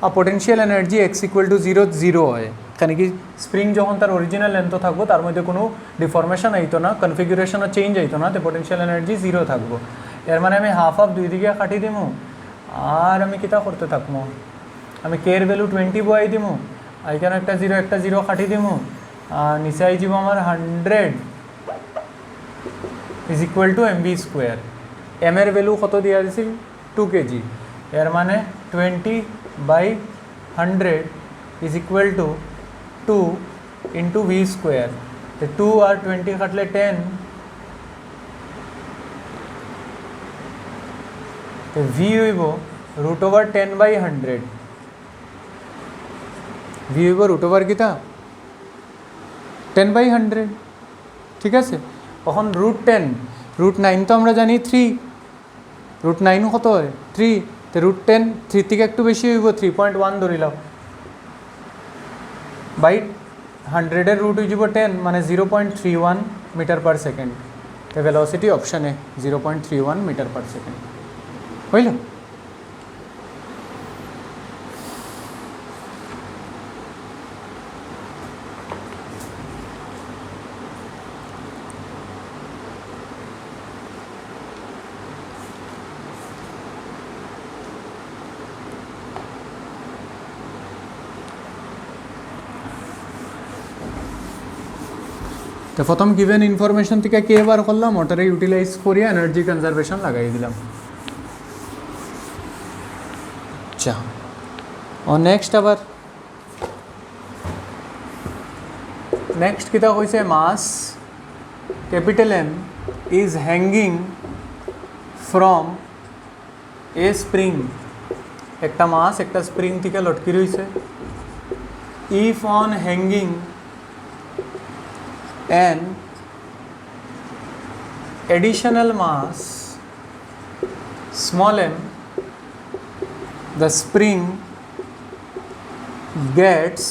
और potential energy x equal to 0 0 है কেন কি স্প্রিং যখন তার অরিজিনাল লেন্থ থাকবো তার মধ্যে কোনো ডিফরমেশন আইতো না, কনফিগুরেশনও চেঞ্জ আইতো না, তো পোটেনশিয়াল এনার্জি জিরো থাকবো। এর মানে আমি হাফ হাফ দুই দিকে কাটি দিমু আর আমি কিতা করতে থাকবো, আমি কে এর ভ্যালু 20 বয়াই দিমু, এইখানে একটা জিরো কাটি দিমু, আর নিচে আই যাব আমার 100 is equal to m v square. M এর ভ্যালু কত দিয়া দিছিল 2 কেজি, এর মানে 20/100 is equal to 2 into v square. তো 2 আর 20 কাটলে 10, তো ভি হইব √10/100, ভি হইব √, কিতা 10/100, ঠিক আছে। তখন √10, √9 তো আমরা জানি 3, √9 কত হয় 3, তো √10 3 থেকে একটু বেশি হইব 3.1 ধরিলাম, বাই 100 এর রুট হয়ে যাব 10, মানে 0.31 মিটার পার সেকেন্ড। তো ভেলোসিটি অপশানে 0.31 মিটার পার সেকেন্ড হইল। তো প্রথম গিভেন ইনফরমেশন থেকে কে বার করলাম, ওটারে ইউটিলাইজ করিয়া এনার্জি কনজারভেশন লাগাই দিলাম। আচ্ছা, ও নেক্সট আবার নেক্সট কিতা কইছে, mass capital M is hanging from a spring, একটা মাস একটা স্প্রিং থেকে লটকি রয়েছে। If on hanging an additional mass small m, the spring gets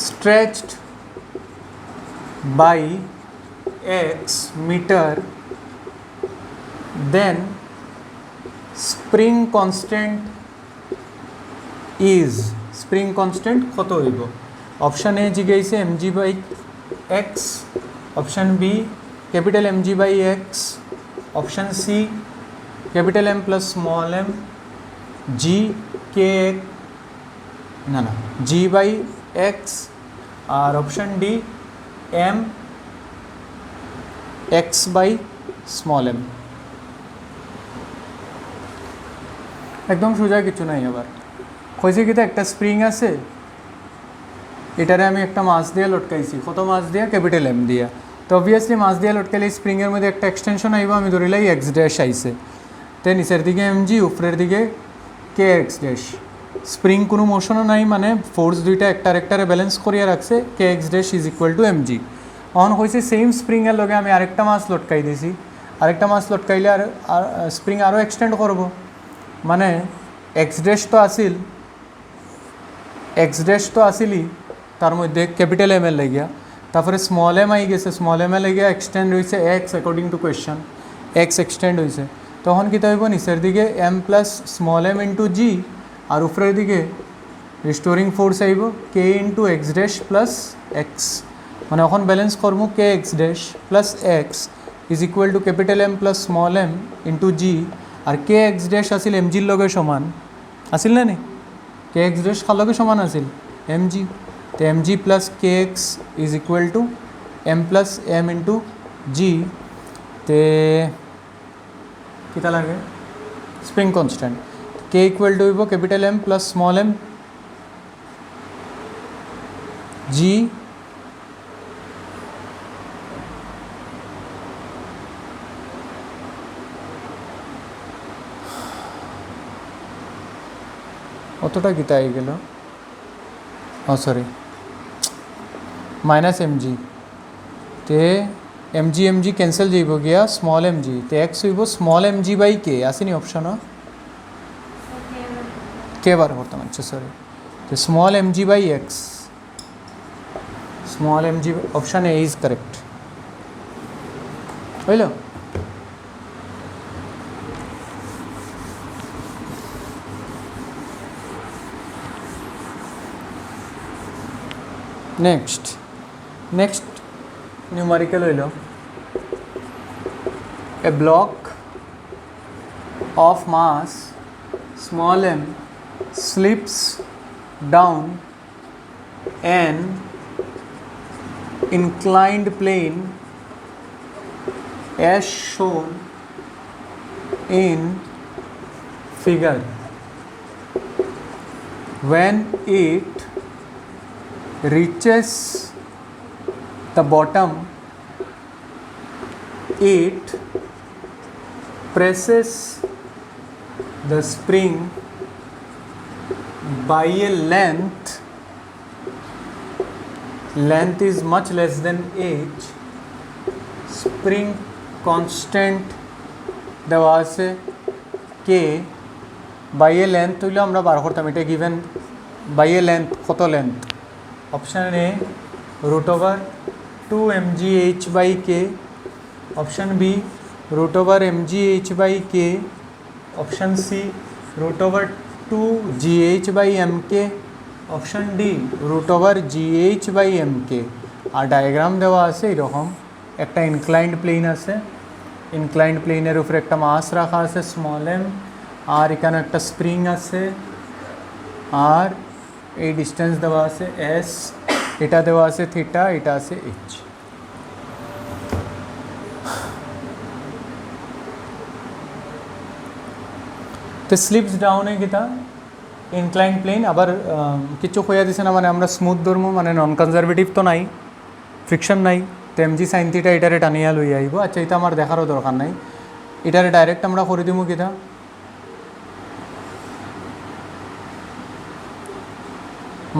stretched by x meter, then spring constant is, spring constant কত হইব? Option A জিগাইছে mg/x, option B capital mg/x, option C capital M plus small m, G কে না g/x, আর option D m x/স্মল m। একদম সোজা কিছু নাই। আবার কইছে কি, একটা স্প্রিং আছে, এটারে আমি একটা মাছ দিয়ে লটকাইছি, কত মাছ দিয়া? ক্যাপিটাল এম দিয়া। তো অবভিয়াসলি মাছ দিয়ে লটকাইলে স্প্রিংয়ের মধ্যে একটা এক্সটেনশন আইব, আমি ধরিলাই এক্স ড্যাশ আইছে, তো নিচের দিকে এমজি, উপরের দিকে কে এক্স ড্যাশ। স্প্রিং কোনো মোশনও নাই, মানে ফোর্স দুইটা একটারে ব্যালেন্স করিয়া রাখছে, K X dash is equal to M. G হয়েছে সেম স্প্রিংয়ের লগে আমি আরেকটা মাছ লটকাই দিয়েছি, আরেকটা মাছ লটকাইলে আর স্প্রিং আরও এক্সটেন্ড করব, মানে এক্স ড্যাশ তো আসিলই তার মধ্যে ক্যাপিটাল এম এর লাগিয়া, তারপরে স্মল এম আই গেছে, স্মল এম এর লাগিয়া এক্সটেন্ড হয়েছে X, according to question X extend হয়েছে। তখন কী হইব, নিচের দিকে M plus small m into G, আর উপরের দিকে রিস্টোরিং ফোর্স আইব K into X dash plus X, মানে এখন ব্যালেন্স করবো K X dash plus X is equal to capital M plus small m into G, আর কে এক্স ড্যাশ আসিল M জির লগে সমান আসিল না নি, কে এক্স ড্যাশ কার লগে সমান আসিল? M G. তো M G plus K X is equal to M plus M into G, তে কিতা লাগে? Spring constant K equal to হইব capital M plus small m G অতটা কিতা আই গেল, সরি মাইনাস এম জি, তে এম জি ক্যান্সেল যাইব গিয়া স্মল এম জি, তে এক্স হইব small m G by k, আসেনি অপশন কে বার করতাম, আচ্ছা সরি, তো small m G by x, small m g, option A is correct হইল। next numerical হইল a block of mass small m slips down an inclined plane as shown in figure. When it reaches the bottom, it presses the spring by a length is much less than h, spring constant দেওয়া আছে k, by a length হইলে আমরা বার করতাম, এটা given by a length কত length, option A √2 mgh by k, option B √mgh by k, option C √2 gh by mk, option D √gh by mk। আর diagram দেওয়া আছে এরকম, একটা ইনক্লাইন্ড প্লেন আছে, ইনক্লাইন্ড প্লেনের উপরে একটা মাস রাখা আছে স্মল এম, আর এখানে একটা স্প্রিং আছে, আর এই ডিস্টেন্স দেওয়া আছে এস, এটা দেওয়া আছে থিটা, এটা আছে এইচ। তো স্লিপস ডাউনে কিতা ইনক্লাইন্ড প্লেন, আবার কিছু হইয়া দিছে না, মানে আমরা স্মুথ ধর্ম মানে নন কনজারভেটিভ তো নাই, ফ্রিকশন নাই, তো এমজি সাইন থিটা এটারে টানিয়া লই আইব। আচ্ছা এটা আমার দেখারও দরকার নাই, এটারে ডাইরেক্ট আমরা করে দিব কিতা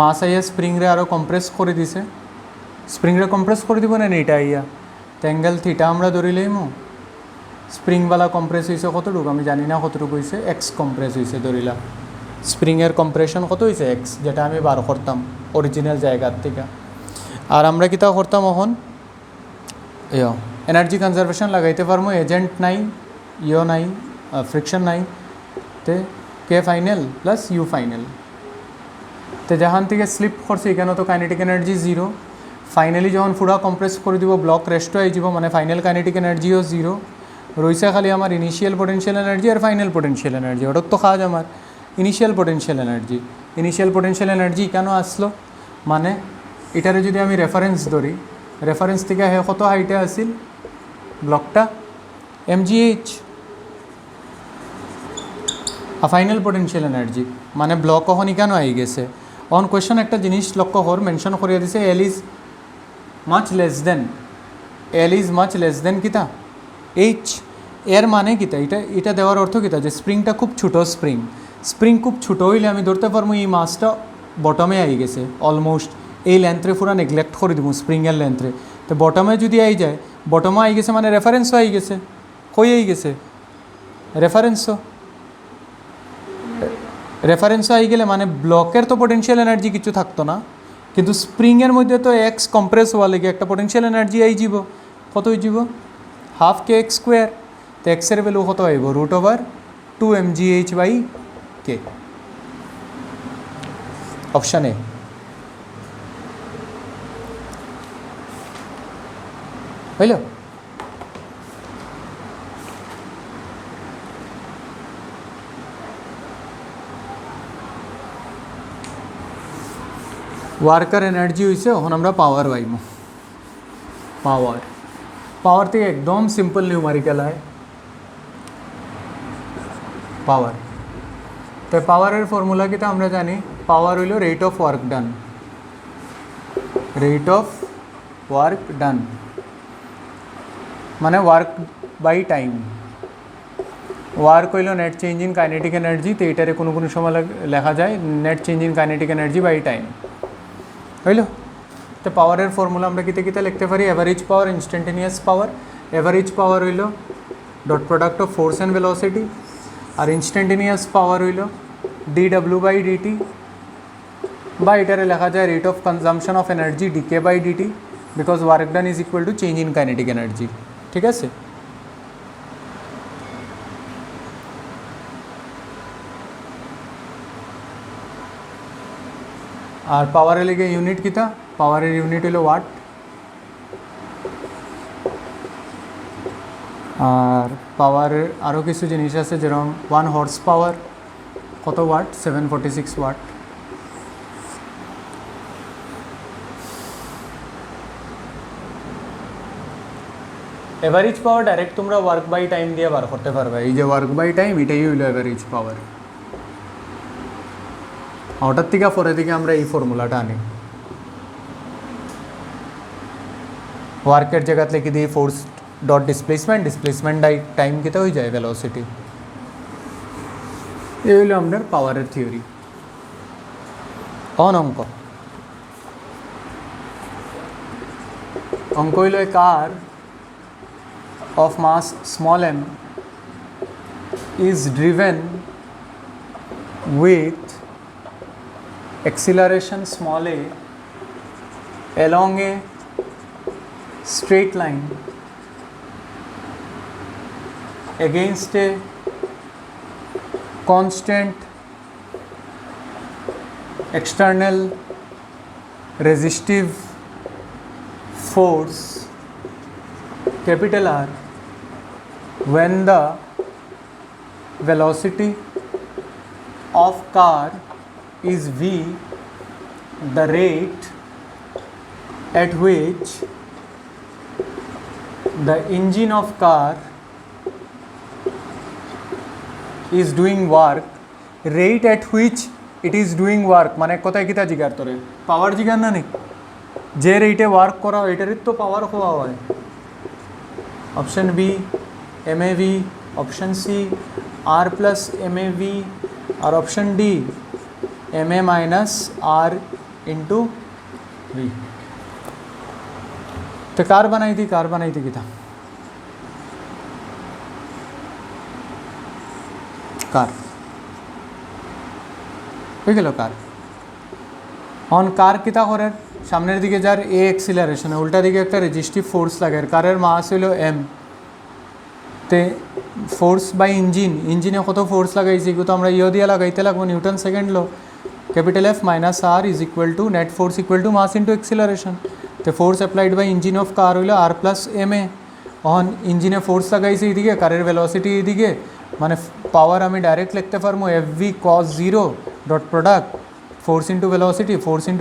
মাস আইয়া স্প্রিংরে আরও কম্প্রেস করে দিছে, স্প্রিংরে কম্প্রেস করে দিব না এটা আইয়া, তো অ্যাঙ্গেল থিটা আমরা ধরি লইমু, স্প্রিংওয়ালা কম্প্রেস হয়েছে কতটুকু আমি জানি না, কতটুকু হয়েছে এক্স কম্প্রেস হয়েছে ধরিলা, স্প্রিংয়ের কম্প্রেশন কত হয়েছে এক্স, যেটা আমি বার করতাম অরিজিনাল জায়গার থেকে। আর আমরা কিতা করতাম এখন এনার্জি কনজারভেশন লাগাইতে পারবো, এজেন্ট নাই, ইও নাই, ফ্রিকশন নাই, তে কে ফাইনাল প্লাস ইউ ফাইনাল, তো যেখান থেকে স্লিপ করছে এখানে তো কাইনেটিক এনার্জি জিরো, ফাইনালি যখন পুরা কম্প্রেস করে দিব ব্লক রেস্ট হয়ে যাব, মানে ফাইনাল কাইনেটিক এনার্জিও জিরো রয়েছে, খালি আমার ইনিশিয়াল পোটেনশিয়াল এনার্জি আর ফাইনাল পোটেনশিয়াল এনার্জি, ওটার তো কাজ আমার initial potential energy. Initial potential energy কেন আসলো, মানে এটারে যদি আমি রেফারেন্স ধরি, রেফারেন্স থেকে হে কত হাইটে আসিল ব্লকটা mgh, আর ফাইনাল পোটেনশিয়াল এনার্জি মানে ব্লক কখন কেন আই গেছে। অন কোয়েশ্চন একটা জিনিস লক্ষ্য কর, মেনশন করিয়া দিছে এল ইজ মাচ লেস দেন কিতা এইচ, এর মানে কিতা, এটা দেওয়ার অর্থ কিতা যে স্প্রিংটা খুব ছোটো, স্প্রিং খুব ছোটো হইলে আমি ধরতে পারবো এই মাসটা বটমে আই গেছে অলমোস্ট, এই লেন্থরে পুরা নেগলেক্ট করে দিব স্প্রিংয়ের লেন্থরে, তো বটমে যদি আই যায়, বটমে আই গেছে মানে রেফারেন্সও আই গেছে, কই আই গেছে রেফারেন্সও আই গেলে মানে ব্লকের তো পোটেনশিয়াল এনার্জি কিছু থাকতো না, কিন্তু স্প্রিংয়ের মধ্যে তো এক্স কম্প্রেস হওয়া লেগে একটা পোটেনশিয়াল এনার্জি আই যাব, কত হয়ে যাব হাফ কে এক্স স্কোয়ার, তো এক্সের ভ্যালু কত আইব √2 mgh by k, option A. হইল ওয়ার্কার এনার্জি হয়েছে, এখন আমরা পাওয়ার পাইব, পাওয়ার থেকে একদম সিম্পল নিউমারিক্যাল হয় পাওয়ার, তো পাওয়ারের ফর্মুলা কিটা আমরা জানি, পাওয়ার হইল রেট অফ ওয়ার্ক ডান, মানে ওয়ার্ক বাই টাইম, ওয়ার্ক হইল net change in kinetic energy, তো এটারে কোনো সময় লেখা যায় net change in kinetic energy by time, হইল। তো পাওয়ারের ফর্মুলা আমরা কিতে লিখতে পারি, average power, instantaneous power, average power হইল dot product of force and velocity, আর ইনস্ট্যান্টেনিয়াস পাওয়ার হইল dw/dt, বা এটারে লেখা যায় rate of consumption of energy dk/dt, because work done is equal to change in kinetic energy, ঠিক আছে। আর পাওয়ারের লেগে ইউনিট কিতা পাওয়ারের ইউনিট হলো ওয়াট, আর পাওয়ারের আরও কিছু জিনিস আছে যেরকম 1 হর্স পাওয়ার কত ওয়াট, 746 ওয়াট। এভারেজ পাওয়ার ডাইরেক্ট তোমরা ওয়ার্ক বাই টাইম দিয়ে বার করতে পারবে। এই যে ওয়ার্ক বাই টাইম এটাই হইলো এভারেজ পাওয়ার। ওটার থেকে পরে থেকে আমরা এই ফর্মুলাটা আনি, ওয়ার্কের জায়গাতে লিখে দিই force dot displacement, displacement time কেটে হয়ে যায় ভেলোসিটি। এই হইলো আমাদের পাওয়ারের থিওরি। অঙ্ক অঙ্ক হইল এ কার of mass small m is driven with acceleration small a along a straight line against a constant external resistive force capital R when the velocity of car is v, the rate at which the engine of car is doing work, rate at which it is doing work মানে কোথায় কিতা জিগার তোরে পাওয়ার জিগার না নি, যে রেটে work করা হয় এটারই তো পাওয়ার হওয়া হয়। Option B MAV, option C R plus MAV और option D MA minus R into v. तो कार बनाई थी कि था कार হয়ে গেল কার। অন কার কিতা করে সামনের দিকে যার এ এক্সিলারেশনে উল্টা দিকে একটা রেজিস্টিভ ফোর্স লাগে, কারের মাস হইল এম, তে ফোর্স বাই ইঞ্জিনে কত ফোর্স লাগাইছি এগুলো তো আমরা ইয়ে দিয়ে লাগাইতে লাগবো Newton second law, capital F minus R is equal to net force equal to mass into acceleration. তো force applied by engine of car হইল R প্লাস MA। অন ইঞ্জিনে ফোর্স লাগাইছি এদিকে, কারের ভেলোসিটি এদিকে, মানে পাওয়ার আমি ডাইরেক্ট লিখতে পারবো FV cos 0 dot product force into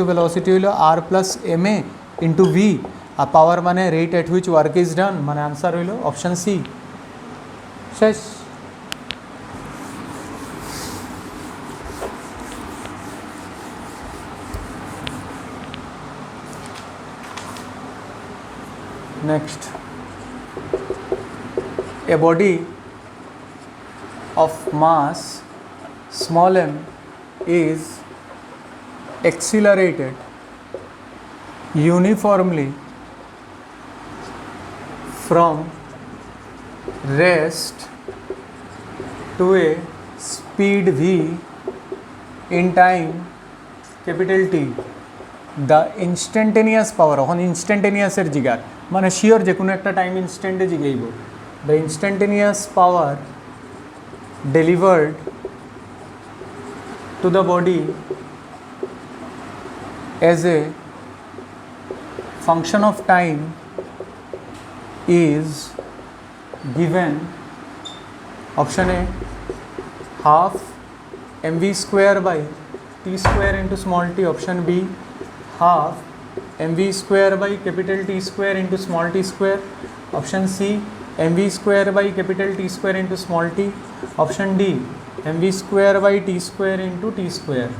velocity হইল R plus MA into V, আর পাওয়ার মানে rate at which work is done, মানে আনসার হইল অপশন সি। শেষ। Next, a body of mass small m is accelerated uniformly from rest to a speed v in time capital T. The instantaneous power, এখন ইনস্ট্যান্টেনিয়াসের জিগার মানে sure যে কোনো একটা time ইনস্ট্যান্টে জিগাইব, the instantaneous power delivered to the body as a function of time is given option A half mv square by t square into small t, option B half mv square by capital T square into small t square, option C mv square by capital T square into small t, option D mv square by t square into t square.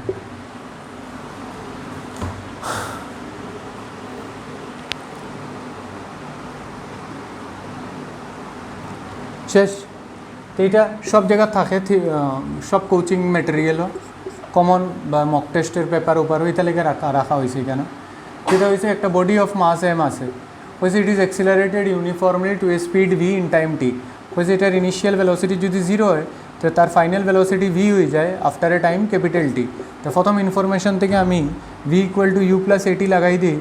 শেষ। তো এটা সব জায়গা থাকে, সব coaching ম্যাটেরিয়ালও common বা mock টেস্টের paper উপর ওইটা লেগে রাখা হয়েছে। কেন যেটা হয়েছে একটা বডি অফ মাস এম আছে, হয়েছে it is accelerated uniformly to a speed V in time T, হয়েছে এটার ইনিশিয়াল ভেলোসিটি যদি 0 হয় তো তার ফাইনাল ভেলোসিটি ভি হয়ে যায় after a time capital T. তো প্রথম ইনফরমেশন থেকে আমি v equal to u plus a t লাগাই দিই,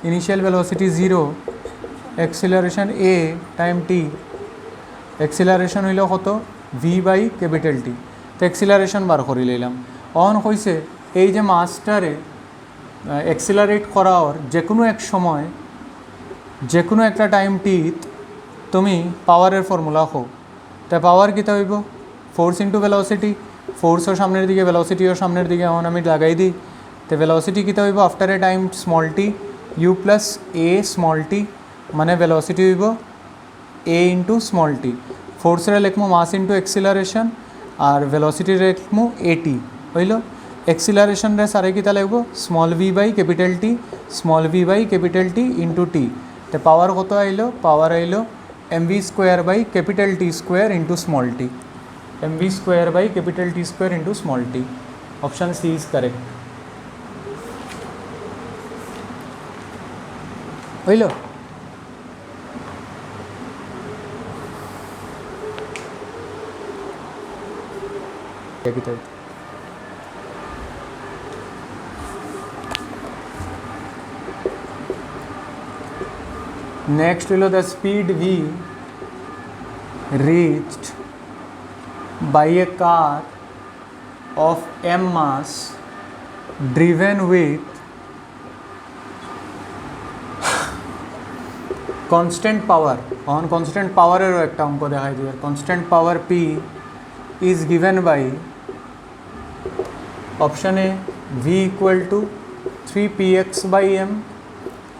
initial velocity 0, acceleration a time t, acceleration হইল কত ভি বাই ক্যাপিটাল টি। তো অ্যাক্সিলারেশন বার করে নিলাম। অন হয়েছে এই যে মাসটারে एक्सिलारेट करार जेकोनो एक समय जेकोनो एक टाइम टीत तुमी पावारेर फर्मुला खो तो पावर किता हইব फोर्स इंटू वेलोसिटी फोर्सो सामनेर दिके वेलोसिटीओ सामनेर दिके एमन आमि लागाई दी तो वेलोसिटी किता हইব after a time small T U plus A small T माने वेलोसिटी हইব ए इंटू स्मल टी फोर्सरे लिखमु मास इंटू एक्सिलारेशन और वेलोसिटी लिखमु ए टी हইল एक्सिलारेशन रे सारे किता लिखबो small V by capital T small V by capital T into T तो पावर कत आइलो पावर आइलो M V square by capital T square into small T M V square by capital T square into small T option C is correct হইল next हलो the speed v reached by a car of m mass driven with constant power on constant power ero ekta onko dekhai diye constant power p is given by option a v equal to 3px by m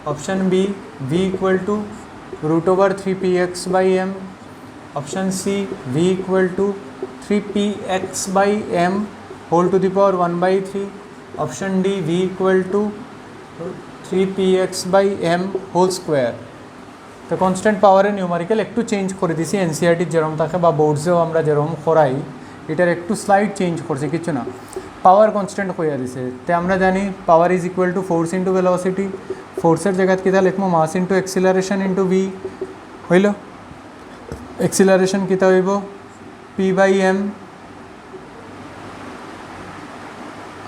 option b v equal to root over 3px by m option c v equal to 3px by m whole to the power 1 by 3 option d v equal to 3px by m whole square तो constant power निউমারিক্যাল একটু change করে দিছি NCERT যেরকম থাকে বা বোর্ডসেও আমরা যেরকম করাই এটার একটু স্লাইড চেঞ্জ করছি কিছু না পাওয়ার কনস্ট্যান্ট হইয়া দিছে তো আমরা জানি power is equal to force into velocity फोर्सर जगह किता लिखमु mass into acceleration into V हইল एक्सिलारेशन किता हইব पी बाई एम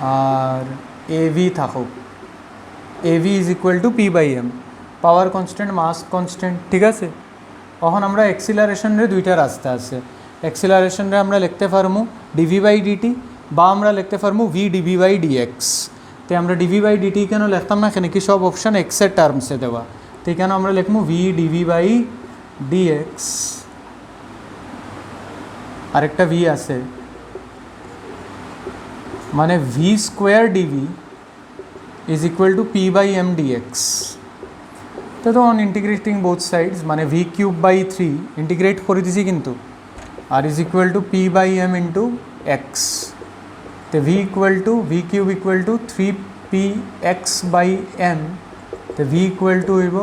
और ए वी थाकुक A V is equal to P by M power constant mass constant ठीक है तखन আমরা एक्सिलारेशन रे दुईटा रास्ता आछे एक्सिलारेशन रे আমরা लिखते पारमु डिवी बाई डिटी बा আমরা लिखते पारमु वी डिवी बाई डिएक्स तो আমরা ডিভি বাই ডিটি কেন লিখতাম না কেন কি সব অপশন এক্স এর টার্মসে দেওয়া তো কেন আমরা লিখবো ভি ডিভি বাই ডিএক্স আরেকটা ভি আছে মানে v square d v is equal to p by m d x তো অন ইন্টিগ্রেটিং বোথ সাইডস মানে ভি কিউব বাই 3 ইন্টিগ্রেট করে দিছি কিন্তু আর is equal to p by m into x तो v equal to v cube equal to 3px by m तो v equal to हইব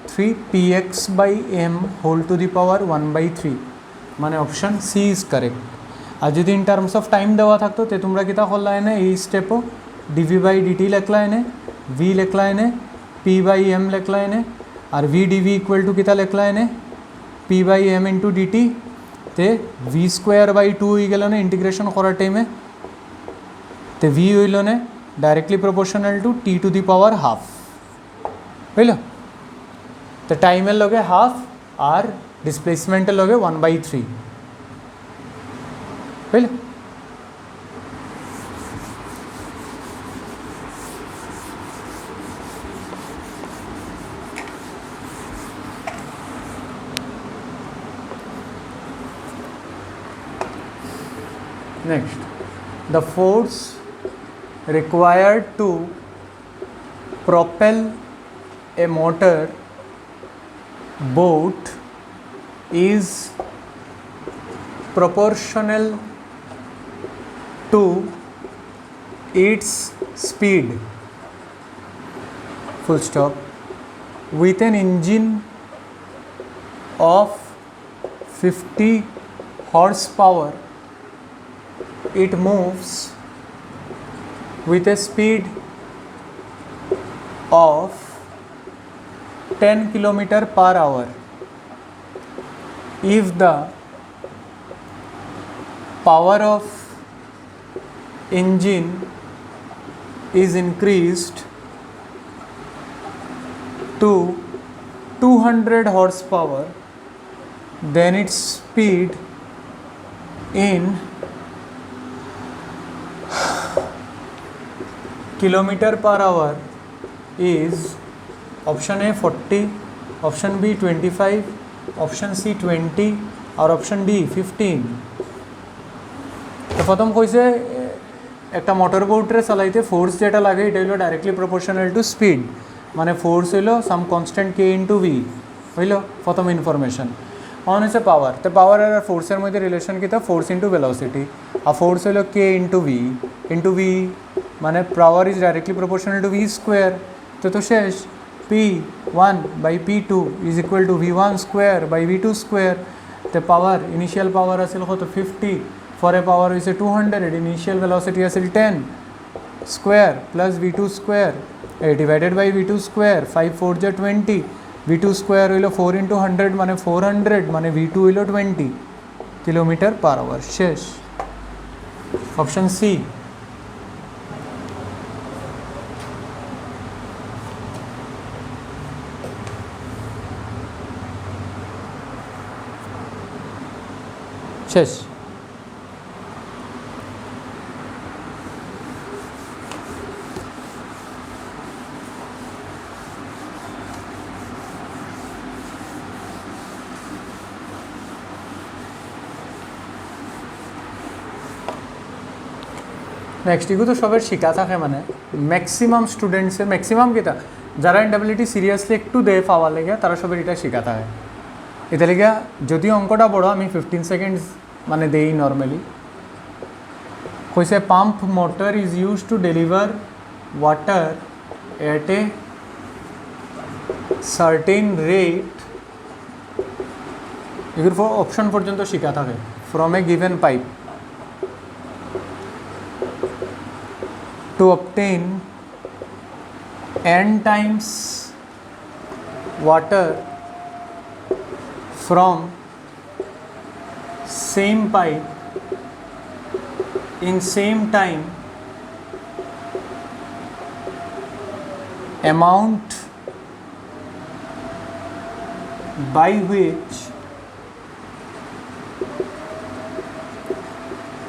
3px by m whole to the power 1 by 3 माने option C is correct আর যদি इन terms of time দেওয়া থাকতো তে তোমরা কিতা করলা এনে এই স্টেপও ডিভি বাই ডিটি লিখলা এনে v লিখলা এনে p বাই m লিখলা এনে আর v dv ইকুয়াল টু কিতা লিখলা এনে p by m into dt তে v স্কয়ার বাই 2 হই গেল না ইন্টিগ্রেশন করার টাইমে तो v হইল ने directly proportional to t to the power half हইল तो टाइमेर लगे हाफ और डिसप्लेसमेंटेर लगे 1 बाई 3 हইল next the force required to propel a motor boat is proportional to its speed full stop with an engine of 50 horsepower it moves with a speed of 10 km per hour if the power of engine is increased to 200 horsepower then its speed in kilometre per hour is option A 40, option B 25, option C 20 और option D 15। तो प्रथम कैसे एक motor बोटे चलाइते force जेटा लागे এটা হলো directly proportional to speed माने फोर्स হলো some constant k into v হইলো प्रथम इनफरमेशन অন হচ্ছে पावर तो पावर और फोर्सर मध्य रिलेशन की फोर्स इंटू वेलोसिटी और फोर्स हलो के इंटू वी माने power is directly proportional to v square तो शेष P1/P2 is equal to V1 square by V2 square तो पावर इनिशियल पावर आसिल कत 50 for a power is 200 initial velocity आसिल 10 square plus V2 square divided by V2 square 5 4 जा 20 V2 square hello 4 into 100 माने 400 माने V2 hello 20 kilometre per our शेष option C. शेष next एगो तो सब शिका थे माने मैक्सिमाम स्टूडेंट्स मैक्सिमाम क्या जरा एनएबिलिटी सिरियसलि एकटू दे पावा लेगे तारा सब এটা शिका था এটা লেগে যদিও অঙ্কটা বড় আমি 15 সেকেন্ডস মানে দেই নর্মালি কইছে pump motor is use to deliver water at a certain rate এগুলো অপশন পর্যন্ত শিখা থাকে from a given pipe to obtain n times water from same pipe in same time amount by which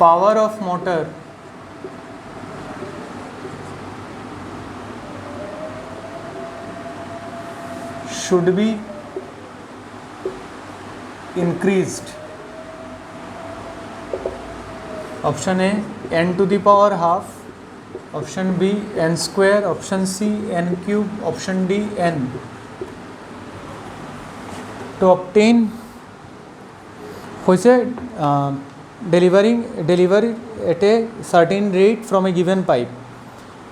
power of motor should be increased. Option A n to the power half, option B n square, option C n cube, option D n. To obtain delivery at a certain rate from a given pipe.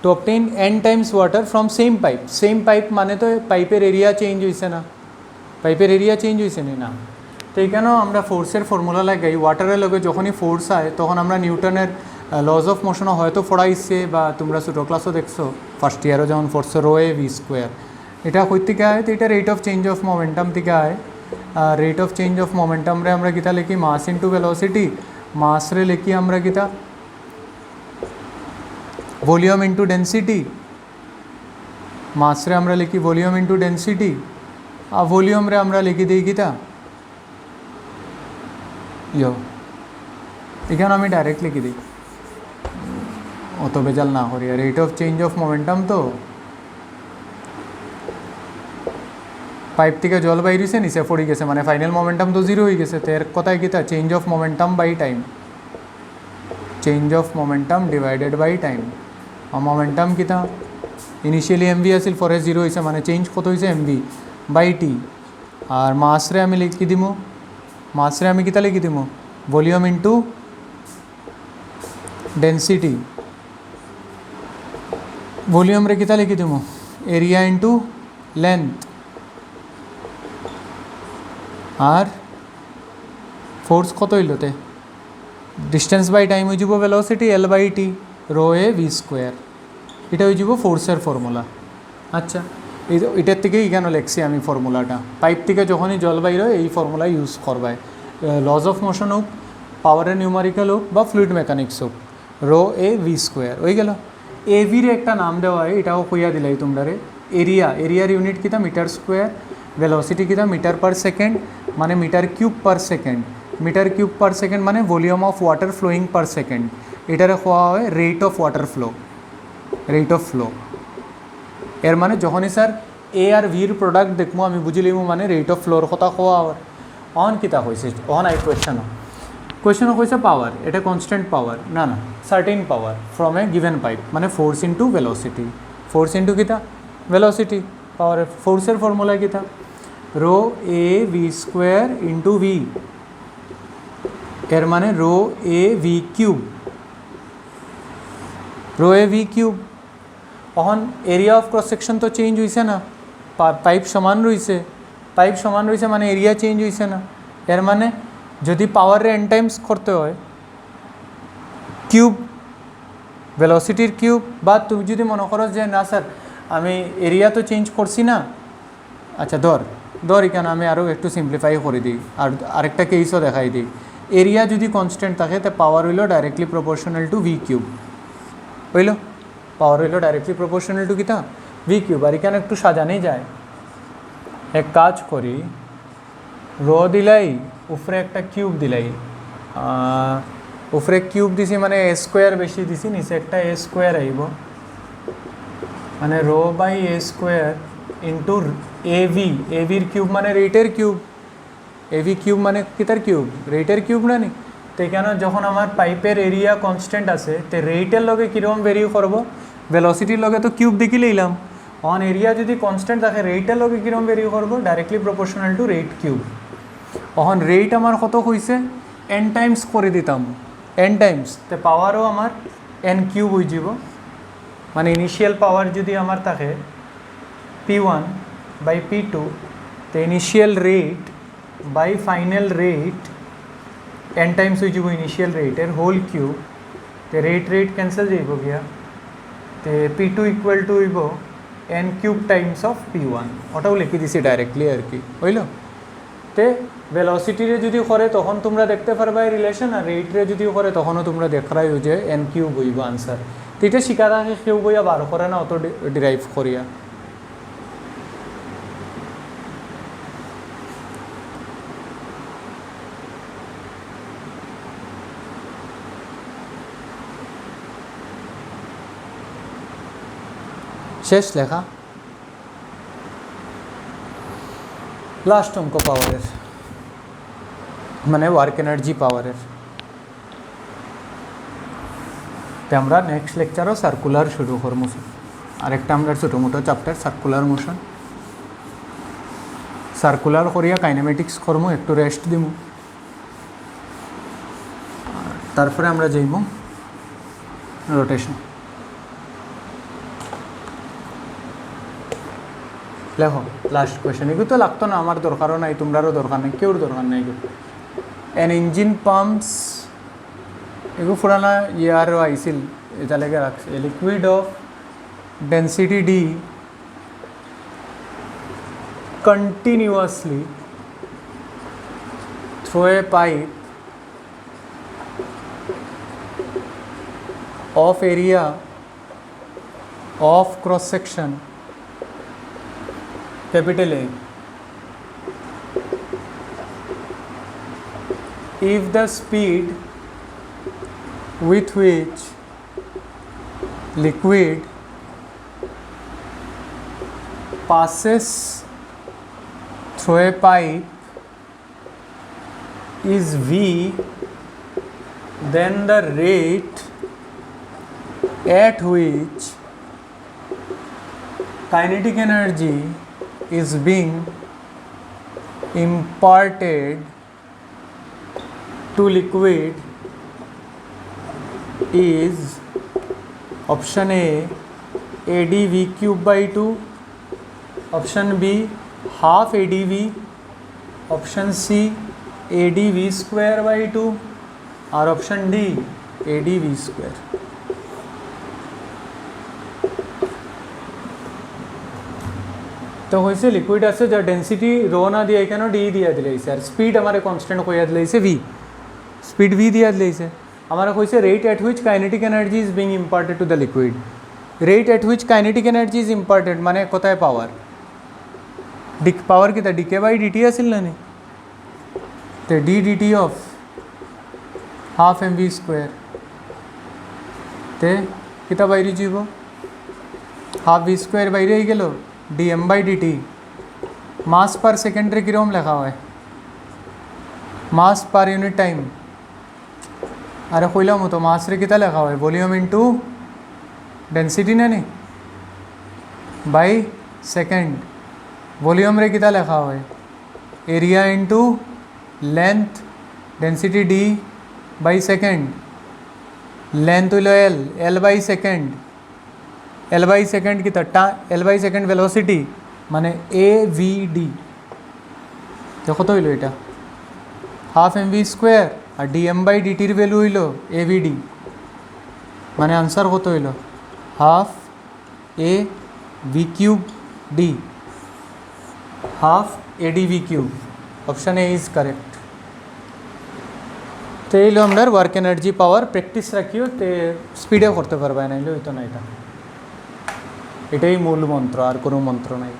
To obtain n times water from same pipe माने तो Piper area change हुई ना Piper area change हुई नहीं ना तो ये फोर्सर formula लागाई वाटारे लगे जो ही फोर्स आए तक तो निউটনের लज अफ मोशन हयतो पढ़ाइছে বা তোমরা ছোটো ক্লাসও দেখছো ফার্স্ট ইয়ারও যেমন পড়ছো রো এ ভি স্কোয়ার এটা কই থেকে আয় তো এটা rate of change of momentum থেকে আয় rate of change of momentum রে আমরা কিতা লিখি মাস ইনটু ভেলোসিটি मास रे लिखी আমরা কিতা वॉल्यूम इंटू डेंसिटी मास रे আমরা लिखी वॉल्यूम इंटू डेंसिटी आ वॉल्यूम रे আমরা लिखी दी किता यो এখানে আমি डायरेक्ट लिखी दी অত বেজাল না করি rate of change of momentum तो पाइप থেকে জল বাইর হইছে নিচে পড়ে গেছে মানে ফাইনাল মোমেন্টাম তো জিরো হয়ে গেছে তো এর কথাই কিতা change of momentum by time change of momentum divided by time और मोमेंटम कितना इनिशियली एम वी आसिल फॉर जीरो होइसे माने चेंज कत होइसे एम वी बाई टी और मास रे आमी लिखि दिमु मास रे आमी किता लिखि दिमु वॉल्यूम इंटू डेंसिटी वॉल्यूम रे किता लिखि दिमु एरिया इंटू लेंथ और फोर्स कत हইলতে डिस्टेंस बाई टाइम हो जाबो velocity l by t rho A v square এটা হয়ে যাব ফোর্সের ফর্মুলা আচ্ছা এটার থেকেই কেন লিখছি আমি ফর্মুলাটা পাইপ থেকে যখনই জল বাইর হয় এই ফর্মুলা ইউজ করবায় লজ অফ মোশন হোক পাওয়ারের নিউমারিক্যাল হোক বা ফ্লুইড মেকানিক্স হোক রো এ ভি স্কোয়ার হয়ে গেল এ ভির একটা নাম দেওয়া হয় এটাও কইয়া দিলাই তোমরা এরিয়ার ইউনিট কিতা মিটার স্কোয়ার ভেলোসিটি কিতা মিটার পার সেকেন্ড মানে মিটার কিউব পার সেকেন্ড মানে volume of water flowing per second এটারে কোয়া হয় rate of water flow rate of flow. এর মানে যখনই স্যার এ আর ভির প্রোডাক্ট দেখবো আমি বুঝি লিমু মানে রেট অফ ফ্লোর কথা কোয়া অন কিতা হয়েছে অন আই কোয়েশ্চেন হয়েছে পাওয়ার, এটা কনস্ট্যান্ট পাওয়ার না না certain power from a given pipe মানে force into velocity, force into কিতা ভেলোসিটি, পাওয়ারের ফোর্সের ফর্মুলা কিতা rho A v square into v, এর মানে rho A v cube, rho A v cube. তখন এরিয়া অফ ক্রস সেকশন তো change হয়েছে না, পাইপ সমান রয়েছে, পাইপ সমান রয়েছে মানে এরিয়া চেঞ্জ হয়েছে না। এর মানে যদি পাওয়ারে এন টাইমস করতে হয় কিউব ভেলোসিটির কিউব, বা তুমি যদি মনে করো যে না স্যার আমি এরিয়া তো চেঞ্জ করছি না, আচ্ছা ধর এখানে আমি আরও একটু সিম্পলিফাই করে দিই আর আরেকটা কেসও দেখাই দিই। এরিয়া যদি কনস্ট্যান্ট থাকে তো পাওয়ার হইল directly proportional to V cube, হইল পাওয়ার হইল ডাইরেক্টলি প্রপোর্শনাল টু কিতা ভি কিউব। আর এখানে একটু সাজানেই যায়, এক কাজ করি রো দিলাই উপরে একটা কিউব দিলাই, উপরে কিউব দিছি মানে এ স্কোয়ার বেশি দিছি, নিচে একটা এ স্কোয়ার আইব মানে rho by A square into A ভির কিউব মানে রেটের কিউব, এ ভি কিউব মানে কিতার কিউব রেটের কিউব না নি। তো এখানে যখন আমার পাইপের এরিয়া কনস্ট্যান্ট আছে তো রেটের লগে কীরকম ভেরি করবো ভেলোসিটির লগে তো কিউব দেখি লইলাম, অন এরিয়া যদি কনস্ট্যান্ট থাকে রেটের লগে কীরকম ভেরি করবো directly proportional to rate cube. Ahon rate আমার কত হয়েছে এন টাইমস করে দিতাম, এন টাইমস তো পাওয়ারও আমার এন কিউব হয়ে যাব, মানে ইনিশিয়াল পাওয়ার যদি আমার থাকে P1 বাই P2 তো initial rate by final rate n times হয়ে যাব ইনিশিয়াল রেটের হোল কিউব, তো রেট ক্যান্সেল যাইব গিয়া তো P2 ইকুয়াল টু হইব n cube times of P1, ওটাও লিখে দিছি ডাইরেক্টলি আর কি হইল। তে ভেলোসিটিরে যদি করে তখন তোমরা দেখতে পারবা এই রিলেশন, আর রেটরে যদি করে তখনও তোমরা দেখাই যে এন কিউব হইব আনসার। তো এটা শিখা থাকে কেউ বইয়া বার করে না অত ডিরাইভ করিয়া। শেষ লেখা, লাস্ট অঙ্ক পাওয়ারের মানে ওয়ার্ক এনার্জি পাওয়ারের। তো আমরা নেক্সট লেকচারও সার্কুলার শুরু করবো, আরেকটা আমরা ছোটো মোটো চ্যাপ্টার সার্কুলার মোশন, সার্কুলার করিয়া কাইনেমেটিক্স করবো, একটু রেস্ট দিব, তারপরে আমরা যাইব রোটেশন। লেখো লাস্ট কোয়েশ্চেন, এগুলো তো লাগতো না, আমার দরকারও নাই, তোমরারও দরকার নেই, কেউর দরকার নেই। এন ইঞ্জিন পাম্পস এগুলো পুরানা ইয়ারও আইছিল, এটা লেগে রাখছে liquid of density D continuously through a pipe of area of cross section capital A if the speed with which liquid passes through a pipe is V, then the rate at which kinetic energy is being imparted to liquid is option A AdV cube by 2, option B half AdV, option C AdV square by 2 और option D AdV square। तो হয়েছে liquid আছে যার density rho না দিয়ে কেন D দিয়া দিলাইছে, আর speed আমার কনস্ট্যান্ট কইয়া দিলাইছে ভি, স্পিড ভি দিয়া দিলাইছে। আমার কইছে rate at which kinetic energy is being imparted to the liquid, rate at which kinetic energy is imparted মানে কোথায় পাওয়ার, পাওয়ার किती डीके बाय डी टी असेल ना, ते d d t of half m v square ते किती बाहेर जीव হাফ ভি স্কোয়ার বাইরে হয়ে গেল ডিএম বাই ডিটি। মাস পার সেকেন্ডে কীরকম লেখা হয়? মাস পার ইউনিট টাইম। আরে কইলাম তো মাস রে কিতা লেখা হয়? ভলিউম ইন্টু ডেন্সিটি না নি বাই সেকেন্ড। ভলিউম রে কিতা লেখা হয়? Area into length density d by second. Length হইল l, l by second. L by second কিতা এল বাই সেকেন্ড ভেলোসিটি মানে এ ভি ডি। দেখো তো হইল এটা হাফ এম ভি স্কোয়ার আর ডিএম বাই ডিটির ভ্যালু হইল এ ভি ডি, মানে আনসার কত হইল half A v cube d, half A d v cube. Option A is correct. তো এইলো আমরা ওয়ার্ক এনার্জি পাওয়ার প্র্যাকটিস রাখিও, তে স্পিডেও করতে পারবে না, হইতো না। এটাই মূল মন্ত্র, আর কোনো মন্ত্র নাই।